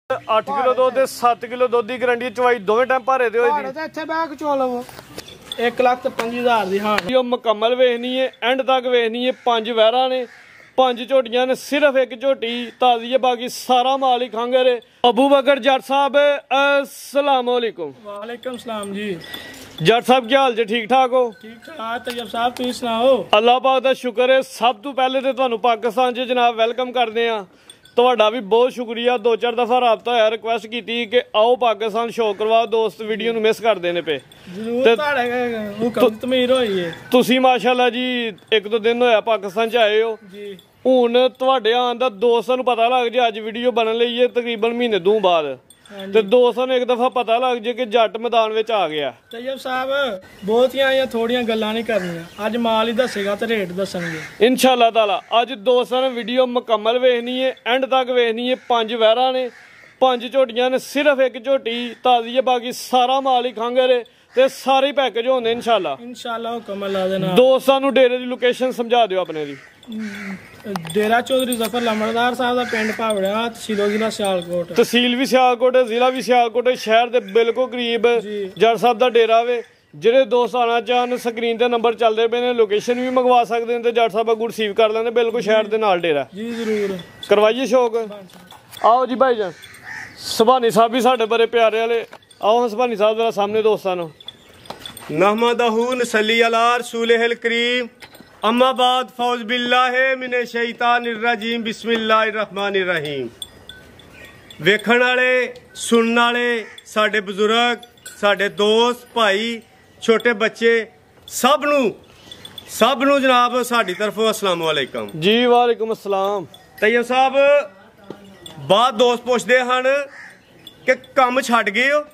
8 kilo दुध 7 kilo दुध की गारंटी चवाई दोवें टाइम भरे दे होए दी इत्थे बैग चो लवो 1,05,000 दी। हां वीडियो मुकम्मल वेखनी है, एंड तक वेखनी है। 5 वैरा ने, 5 झोटियां ने, सिर्फ एक झोटी ताजी है, बाकी सारा माल ही खंगर है। अबू बकर जट साहब अस्सलाम वालेकुम। वालेकुम सलाम जी। जट साहब क्या हाल जे? ठीक ठाक हो? ठीक ठाक तैयब साहब, तुसीं सुनाओ? अल्लाह पाक दा शुक्र है। सब तो पहले तो तुहानू पाकिस्तान च जनाब वेलकम करदे आ। ਤੁਹਾਡਾ भी बहुत शुक्रिया। 2-4 दफा राबता होया, रिक्वेस्ट की कि आओ पाकिस्तान शो करवाओ, दोस्त वीडियो ਨੂੰ ਮਿਸ ਕਰਦੇ ਨੇ ਪਏ। ਜ਼ਰੂਰ ਤੁਹਾਡੇ ਹੁਕਮ ਤਮੀਰ ਹੋਈ ਹੈ। ਤੁਸੀਂ ਮਾਸ਼ਾਅੱਲਾ ਜੀ 1-2 ਦਿਨ ਹੋਇਆ ਪਾਕਿस्तान ਚ ਆਏ ਹੋ ਜੀ। ਹੁਣ ਤੁਹਾਡੇ ਆਉਣ ਦਾ ਦੋਸਤਾਂ ਨੂੰ ਪਤਾ ਲੱਗ ਜੇ ਅੱਜ ਵੀਡੀਓ ਬਣਨ ਲਈ ਹੈ ਤਕਰੀਬਨ ਮਹੀਨੇ ਤੋਂ ਬਾਅਦ, ਤੇ ਦੋਸਤਾਂ ਨੂੰ ਇੱਕ ਦਫਾ ਪਤਾ ਲੱਗ ਜੇ ਕਿ ਜੱਟ ਮੈਦਾਨ ਵਿੱਚ ਆ ਗਿਆ। ਤੈयब ਸਾਹਿਬ ਬਹੁਤੀਆਂ ਜਾਂ ਥੋੜੀਆਂ ਗੱਲਾਂ ਨਹੀਂ ਕਰਨੀਆਂ, ਅੱਜ ਮਾਲ ਹੀ ਦੱਸੇਗਾ ਤੇ ਰੇਟ ਦੱਸਣਗੇ इंशाअल्लाह ताला। ਅੱਜ ਦੋਸਤਾਂ ਨੇ ਵੀਡੀਓ ਮੁਕੰਮਲ ਵੇਖਣੀ ਹੈ, ਐਂਡ ਤੱਕ ਵੇਖਣੀ ਹੈ। 5 ਵਹਿਰਾਂ ਨੇ, 5 ਝੋਟੀਆਂ ਨੇ, ਸਿਰਫ ਇੱਕ ਝੋਟੀ ਤਾਜ਼ੀ ਹੈ, ਬਾਕੀ ਸਾਰਾ ਮਾਲ ਹੀ ਖੰਗਰ ਹੈ ਤੇ ਸਾਰੇ ਪੈਕੇਜ ਹੁੰਦੇ इंशाअल्लाह। इंशाअल्लाह ਹੁਕਮ ਅੱਲਾ ਦੇ ਨਾਲ। ਦੋਸਤਾਂ ਨੂੰ ਡੇਰੇ ਦੀ ਲੋਕੇਸ਼ਨ ਸਮਝਾ ਦਿਓ ਆਪਣੇ ਦੀ। डेरा चौधरी जफर लंबड़दार साहब का पिंड भावड़ा, तहसील जिला सियालकोट। तहसील भी सियालकोट है, जिला भी सियालकोट है, शहर के बिल्कुल करीब जट साहब का डेरा वे। ਜਿਹੜੇ ਦੋਸਤ ਆਣਾ ਚਾਹਣ ਸਕਰੀਨ ਤੇ ਨੰਬਰ ਚੱਲਦੇ ਪਏ ਨੇ, ਲੋਕੇਸ਼ਨ ਵੀ ਮੰਗਵਾ ਸਕਦੇ ਨੇ ਤੇ ਜੱਟ ਸਾਹਿਬ ਅੱਗੂ ਰਿਸੀਵ ਕਰ ਲੈਂਦੇ, ਬਿਲਕੁਲ ਸ਼ਹਿਰ ਦੇ ਨਾਲ ਡੇਰਾ ਜੀ। ਜ਼ਰੂਰ ਕਰਵਾਈਏ ਸ਼ੌਕ। ਆਓ ਜੀ ਭਾਈ ਜਾਨ, ਸੁਭਾਨੀ ਸਾਹਿਬ ਵੀ ਸਾਡੇ ਬੜੇ ਪਿਆਰੇ ਵਾਲੇ। ਆਓ ਸੁਭਾਨੀ ਸਾਹਿਬ ਜਰਾ ਸਾਹਮਣੇ ਦੋਸਤਾਂ ਨੂੰ। नहमदहू नसल्ली अला रसूलिहिल करीम, अम्मा बाद फौज बिल्लाहि मिने शैतानिर रजीम, बिस्मिल्लाहिर रहमानिर रहीम। वेखण वाले सुनने वाले साडे बुजुर्ग, साडे दोस्त भाई, छोटे बच्चे, सब नू जनाब साडी तरफों अस्सलाम वालेकुम जी। वालेकुम अस्सलाम। तैयब साहब बात दोस्त पुछदे हन कि काम छड्ड गए हो?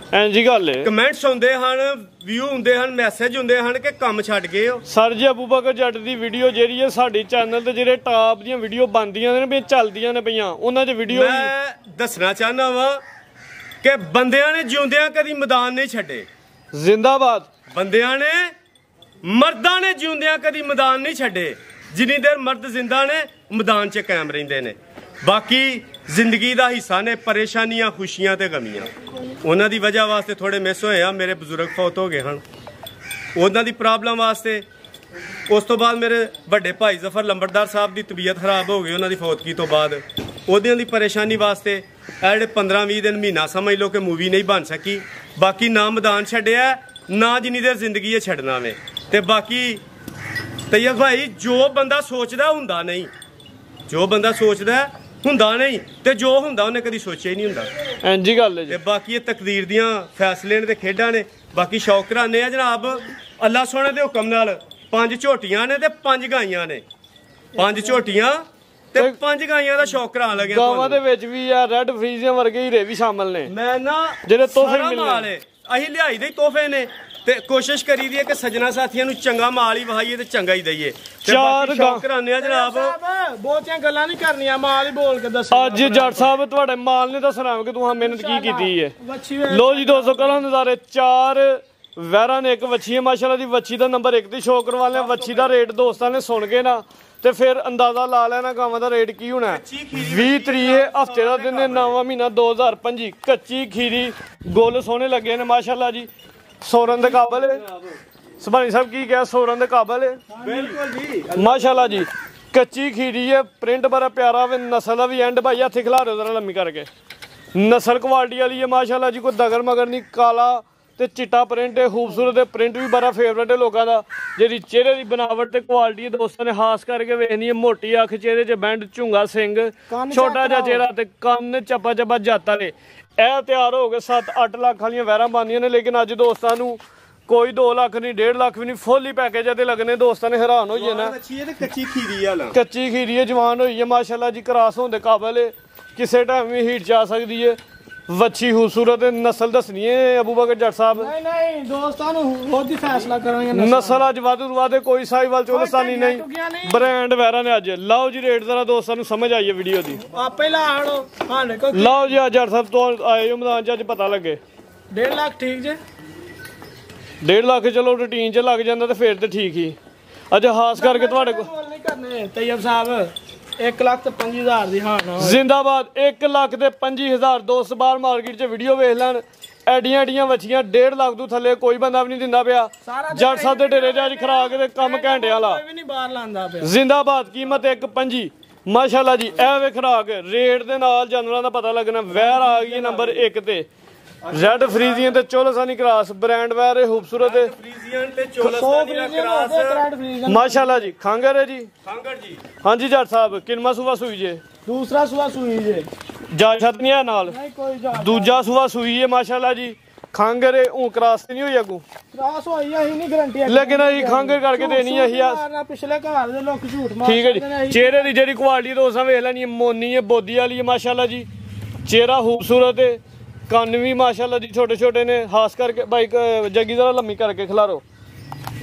ਇੰਜੀ ਗੱਲ ਹੈ। ਕਮੈਂਟਸ ਹੁੰਦੇ ਹਨ, ਵਿਊ ਹੁੰਦੇ ਹਨ, ਮੈਸੇਜ ਹੁੰਦੇ ਹਨ ਕਿ ਕੰਮ ਛੱਡ ਗਏ ਹੋ। ਸਰ ਜੀ ਅਬੂ ਬਕਰ ਜੱਟ ਦੀ ਵੀਡੀਓ ਜਿਹੜੀ ਹੈ ਸਾਡੀ ਚੈਨਲ ਤੇ ਜਿਹੜੇ ਟਾਪ ਦੀਆਂ ਵੀਡੀਓ ਬਣਦੀਆਂ ਨੇ ਵੀ ਚੱਲਦੀਆਂ ਨੇ ਪਈਆਂ, ਉਹਨਾਂ 'ਚ ਵੀਡੀਓ ਮੈਂ ਦੱਸਣਾ ਚਾਹੁੰਦਾ ਵਾਂ ਕਿ ਬੰਦਿਆਂ ਨੇ ਜਿਉਂਦਿਆਂ ਕਦੀ ਮੈਦਾਨ ਨਹੀਂ ਛੱਡੇ। ਜ਼ਿੰਦਾਬਾਦ। ਬੰਦਿਆਂ ਨੇ, ਮਰਦਾਂ ਨੇ ਜਿਉਂਦਿਆਂ ਕਦੀ ਮੈਦਾਨ ਨਹੀਂ ਛੱਡੇ। ਜਿੰਨੀ ਦੇਰ ਮਰਦ ਜ਼ਿੰਦਾ ਨੇ ਮੈਦਾਨ 'ਚ ਕਾਇਮ ਰਹਿੰਦੇ ਨੇ। ਬਾਕੀ ਜ਼ਿੰਦਗੀ ਦਾ ਹਿੱਸਾ ਨੇ ਪਰੇਸ਼ਾਨੀਆਂ, ਖੁਸ਼ੀਆਂ ਤੇ ਗਮੀਆਂ। ਉਹਨਾਂ ਦੀ ਵਜ੍ਹਾ ਵਾਸਤੇ ਥੋੜੇ ਮਿਸ ਹੋਏ ਆ। ਮੇਰੇ ਬਜ਼ੁਰਗ ਫੌਤ ਹੋ ਗਏ ਹਨ, ਉਹਨਾਂ ਦੀ ਪ੍ਰੋਬਲਮ ਵਾਸਤੇ। ਉਸ ਤੋਂ ਬਾਅਦ ਮੇਰੇ ਵੱਡੇ ਭਾਈ ਜ਼ਫਰ ਲੰਬੜਦਾਰ ਸਾਹਿਬ ਦੀ ਤਬੀਅਤ ਖਰਾਬ ਹੋ ਗਈ ਉਹਨਾਂ ਦੀ ਫੌਤਗੀ ਤੋਂ ਬਾਅਦ। ਉਹਦਿਆਂ ਦੀ ਪਰੇਸ਼ਾਨੀ ਵਾਸਤੇ ਇਹ ਜਿਹੜੇ 15-20 ਦਿਨ ਮਹੀਨਾ ਸਮਝ ਲਓ ਕਿ ਮੂਵੀ ਨਹੀਂ ਬਣ ਸਕੀ। ਬਾਕੀ ਨਾ ਮੈਦਾਨ ਛੱਡਿਆ, ਨਾ ਜਿੰਨੀ ਦੇਰ ਜ਼ਿੰਦਗੀ ਹੈ ਛੱਡਣਾ ਵੇ। ਤੇ ਬਾਕੀ ਤੈਯਬ ਭਾਈ ਜੋ ਬੰਦਾ ਸੋਚਦਾ ਹੁੰਦਾ ਨਹੀਂ, ਜੋ ਬੰਦਾ ਸੋਚਦਾ ਹੁੰਦਾ ਨਹੀਂ, ਤੇ ਜੋ ਹੁੰਦਾ ਉਹਨੇ ਕਦੀ ਸੋਚਿਆ ਹੀ ਨਹੀਂ ਹੁੰਦਾ। ਇੰਜੀ ਗੱਲ ਹੈ ਜੀ। ਤੇ ਬਾਕੀ ਇਹ ਤਕਦੀਰ ਦੀਆਂ ਫੈਸਲੇ ਨੇ ਤੇ ਖੇਡਾਂ ਨੇ। ਬਾਕੀ ਸ਼ੌਕ ਕਰਾਨੇ ਆ ਜਨਾਬ ਅੱਲਾ ਸੋਹਣੇ ਦੇ ਹੁਕਮ ਨਾਲ। 5 ਝੋਟੀਆਂ ਨੇ ਤੇ 5 ਗਾਈਆਂ ਨੇ। 5 ਝੋਟੀਆਂ ਤੇ 5 ਗਾਈਆਂ ਦਾ ਸ਼ੌਕ ਕਰਾਉਣ ਲੱਗਿਆ। ਗਾਵਾਂ ਦੇ ਵਿੱਚ ਵੀ ਆ ਰੈੱਡ ਫਰੀਜ਼ੀਆਂ ਵਰਗੇ ਹੀਰੇ ਵੀ ਸ਼ਾਮਲ ਨੇ। ਮੈਂ ਨਾ ਜਿਹੜੇ ਤੋਹਫੇ ਮਿਲਨੇ ਅਸੀਂ ਲਿਆਈ ਦੇ ਤੋਹਫੇ ਨੇ ਤੇ ਕੋਸ਼ਿਸ਼ ਕਰੀ ਦੀ ਹੈ ਕਿ ਸੱਜਣਾ ਸਾਥੀਆਂ ਨੂੰ ਚੰਗਾ ਮਾਲ ਹੀ ਵਹਾਈਏ ਤੇ ਚੰਗਾ ਹੀ ਦਈਏ। ਚਾਰ ਸ਼ੌਕ ਕਰਾਨੇ ਆ ਜਨਾਬ। ਬਹੁਤੀਆਂ ਗੱਲਾਂ ਨਹੀਂ ਕਰਨੀਆਂ, ਮਾਲ ਹੀ ਬੋਲ ਕੇ ਦੱਸੋ। ਅੱਜ ਜੱਟ ਸਾਹਿਬ ਤੁਹਾਡੇ ਮਾਲ ਨੇ ਦੱਸਣਾ ਕਿ ਤੂੰ ਮਿਹਨਤ ਕੀ ਕੀਤੀ ਹੈ। ਲੋ ਜੀ ਦੋਸਤੋ, ਕਰੋ ਨਜ਼ਾਰੇ। 4 ਵਹਿਰਾਂ ਨੇ, ਇੱਕ ਵੱਛੀ ਹੈ ਮਾਸ਼ਾਅੱਲਾ ਦੀ। ਵੱਛੀ ਦਾ ਨੰਬਰ 1 ਤੇ ਸ਼ੋਅ ਕਰਵਾ ਲਿਆ। ਵੱਛੀ ਦਾ ਰੇਟ ਦੋਸਤਾਂ ਨੇ ਸੁਣ ਕੇ ਨਾ ਤੇ ਫਿਰ ਅੰਦਾਜ਼ਾ ਲਾ ਲੈਣਾ ਗਾਵਾਂ ਦਾ ਰੇਟ ਕੀ ਹੋਣਾ। 20 ਤਰੀਕ ਹਫਤੇ ਦਾ ਦਿਨ ਹੈ, 9ਵਾਂ ਮਹੀਨਾ 2025। ਕੱਚੀ ਖੀਰੀ, ਗੁੱਲ ਸੋਹਣੇ ਲੱਗੇ ਨੇ ਮਾਸ਼ਾਅੱਲਾ ਜੀ। ਸੋਰਨ ਦੇ ਕਾਬਲ ਹੈ। ਸੁਭਾਨੀ ਸਾਹਿਬ ਕੀ ਕਿਹਾ? ਸੋਰਨ ਦੇ ਕਾਬਲ ਹੈ ਬਿਲਕੁਲ ਜੀ ਮਾਸ਼ਾਅੱਲਾ ਜੀ। ਕੱਚੀ ਖੀਰੀ ਹੈ, ਪ੍ਰਿੰਟ ਬੜਾ ਪਿਆਰਾ ਵੇ। ਨਸਲ ਦਾ ਵੀ ਐਂਡ ਭਾਈ ਹੱਥ ਖਿਲਾ ਦਿਓ ਜ਼ਰਾ ਲੰਮੀ ਕਰਕੇ। ਨਸਲ ਕੁਆਲਿਟੀ ਵਾਲੀ ਹੈ ਮਾਸ਼ਾਅੱਲਾ ਜੀ। ਕੋਈ ਦਗਰ ਮਗਰ ਨਹੀਂ, ਕਾਲਾ ਤੇ ਚਿੱਟਾ ਪ੍ਰਿੰਟ ਹੈ। ਖੂਬਸੂਰਤ ਹੈ, ਪ੍ਰਿੰਟ ਵੀ ਬੜਾ ਫੇਵਰੇਟ ਹੈ ਲੋਕਾਂ ਦਾ। ਜਿਹੜੀ ਚਿਹਰੇ ਦੀ ਬਣਾਵਟ ਤੇ ਕੁਆਲਿਟੀ ਦੋਸਤਾਂ ਨੇ ਖਾਸ ਕਰਕੇ ਵੇਖਣੀ ਹੈ। ਮੋਟੀ ਅੱਖ, ਚਿਹਰੇ 'ਚ ਬੈਂਡ, ਝੁੰਗਾ ਸਿੰਘ, ਛੋਟਾ ਜਿਹਾ ਚਿਹਰਾ ਤੇ ਕੰਨ ਚੱਪਾ ਚੱਪਾ ਜੱਤ ਵਾਲੇ। ਇਹ ਤਿਆਰ ਹੋ ਕੇ 7-8 ਲੱਖ ਵਾਲੀਆਂ ਵਹਿਰਾਂ ਬਣਦੀਆਂ ਨੇ। ਲੇਕਿਨ ਅੱਜ ਦੋਸਤਾਂ ਨੂੰ ਕੋਈ 2 ਲੱਖ ਨਹੀਂ, 1.5 ਲੱਖ ਵੀ ਨਹੀਂ, ਫੁੱਲ ਹੀ ਪੈਕੇਜ ਤੇ ਲੱਗਣੇ। ਦੋਸਤਾਂ ਨੇ ਹੈਰਾਨ ਹੋ ਜਾਣਾ। ਕੱਚੀ ਖੀਰੀ ਆ, ਕੱਚੀ ਖੀਰੀ ਹੈ, ਜਵਾਨ ਹੋਈ ਹੈ ਮਾਸ਼ਾਅੱਲਾ ਜੀ। ਕਰਾਸ ਹੋਣ ਦੇ ਕਾਬਲ ਹੈ, ਕਿਸੇ ਟਾਈਮ ਵੀ ਹੀਟ 'ਚ ਆ ਸਕਦੀ ਹੈ। ਵੱਛੀ ਖੂਬਸੂਰਤ ਨਸਲ ਦੱਸਣੀ ਹੈ ਅਬੂ ਬਕਰ ਜੱਟ ਸਾਹਿਬ। ਨਹੀਂ ਦੋਸਤਾਂ ਨੂੰ ਖੁਦ ਹੀ ਫੈਸਲਾ ਕਰਾਂਗੇ। ਨਸਲ ਅੱਜ ਵਾਧੂ ਵਾਧੇ, ਕੋਈ ਸਾਈਵਾਲ ਚੋਲਸਤਾਨੀ ਨਹੀਂ, ਬ੍ਰਾਂਡ ਵੈਰਾ ਨੇ ਅੱਜ। ਲਓ ਜੀ ਰੇਟ ਜ਼ਰਾ ਦੋਸਤਾਂ ਨੂੰ ਸਮਝ ਆਈ ਹੈ ਵੀਡੀਓ ਦੀ। ਆਪੇ ਲਾ ਹੜੋ। ਲਓ ਜੀ ਅੱਜ ਜੱਟ ਸਾਹਿਬ ਤੋਂ ਆਏ ਹੋ ਮੈਦਾਨ 'ਚ, ਅੱਜ ਪਤਾ ਲੱਗੇ। 1.5 ਲੱਖ ਠੀਕ ਜੇ? 1.5 ਲੱਖ ਚਲੋ ਰੂਟੀਨ 'ਚ ਲੱਗ ਜਾਂਦਾ ਤੇ ਫਿਰ ਤੇ ਠੀਕ ਹੀ। ਅੱਜ ਖਾਸ ਕਰਕੇ ਤੁਹਾਡੇ ਕੋਲ ਨਹੀਂ ਕਰਨੇ ਤੈयब ਸਾਹਿਬ। 1,25,000 ਦੀ ਹਾਂ ਨਾ ਜ਼ਿੰਦਾਬਾਦ 1,25,000 ਦੋਸਤ ਬਾਹਰ ਮਾਰਕੀਟ 'ਚ ਵੀਡੀਓ ਵੇਖ ਲੈਣ ਐਡੀਆਂ ਐਡੀਆਂ ਵੱਛੀਆਂ 1.5 ਲੱਖ ਤੋਂ ਥੱਲੇ ਕੋਈ ਬੰਦਾ ਵੀ ਨਹੀਂ ਦਿੰਦਾ ਪਿਆ ਜੱਟ ਸਾਹਿਬ ਦੇ ਡੇਰੇ 'ਚ ਅੱਜ ਖਰਾਕ ਦੇ ਕੰਮ ਘੰਟਿਆਂ ਵਾਲਾ ਕੋਈ ਵੀ ਨਹੀਂ ਬਾਹਰ ਲਾਂਦਾ ਪਿਆ ਜ਼ਿੰਦਾਬਾਦ ਕੀਮਤ 1.25 ਮਾਸ਼ਾਅੱਲਾ ਜੀ ਇਹ ਵੇ ਖਰਾਕ ਰੇਟ ਦੇ ਨਾਲ ਜਾਨਵਰਾਂ ਦਾ ਪਤਾ ਲੱਗਣਾ ਵੈਰ ਆ ਗਈ ਨੰਬਰ 1 ਤੇ ਰੈਡ ਫਰੀਜ਼ੀਅਨ ਤੇ ਚੋਲਸਾਨੀ ਕ੍ਰਾਸ ਬ੍ਰਾਂਡ ਵੈਰ ਖੂਬਸੂਰਤ ਫਰੀਜ਼ੀਅਨ ਤੇ ਚੋਲਸਾਨੀ ਦਾ ਕ੍ਰਾਸ ਮਾਸ਼ਾਅੱਲਾ ਜੀ ਖਾਂਗਰ ਹੈ ਜੀ ਖਾਂਗੜ ਜੀ ਹਾਂਜੀ ਜੱਟ ਸਾਹਿਬ ਕਿੰਨਾ ਸੂਆ ਸੂਈ ਜੇ ਦੂਸਰਾ ਸੂਆ ਸੂਈ ਜੇ ਜਾ ਛਤ ਨਹੀਂ ਹੈ ਨਾਲ ਨਹੀਂ ਕੋਈ ਜਾ ਦੂਜਾ ਸੂਆ ਸੂਈ ਹੈ ਮਾਸ਼ਾਅੱਲਾ ਜੀ ਖਾਂਗਰ ਉਹ ਕ੍ਰਾਸ ਤੇ ਨਹੀਂ ਹੋਈ ਅੱਗੂ ਕ੍ਰਾਸ ਹੋਈ ਅਸੀਂ ਨਹੀਂ ਗਰੰਟੀ ਲੇਕਿਨ ਅਸੀਂ ਖਾਂਗਰ ਕਰਕੇ ਦੇਣੀ ਅਸੀਂ ਆ ਪਿਛਲੇ ਘਰ ਦੇ ਲੋਕ ਝੂਠ ਮਾਰ ਠੀਕ ਹੈ ਜੀ ਚਿਹਰੇ ਦੀ ਜਿਹੜੀ ਕੁਆਲਿਟੀ ਦੋਸਤਾਂ ਵੇਖ ਲੈਣੀ ਹੈ ਮੋਨੀ ਹੈ ਬੋਦੀ ਵਾਲੀ ਹੈ ਮਾਸ਼ਾਅੱਲਾ ਜੀ ਚਿਹਰਾ ਖੂਬਸੂਰਤ ਹੈ ਕੰਨ ਵੀ ਮਾਸ਼ਾਅੱਲਾ ਜੀ ਛੋਟੇ ਛੋਟੇ ਨੇ ਖਾਸ ਕਰਕੇ ਬਾਈਕ ਜੱਗੀ ਜ਼ਰਾ ਲੰਮੀ ਕਰਕੇ ਖਿਲਾਰੋ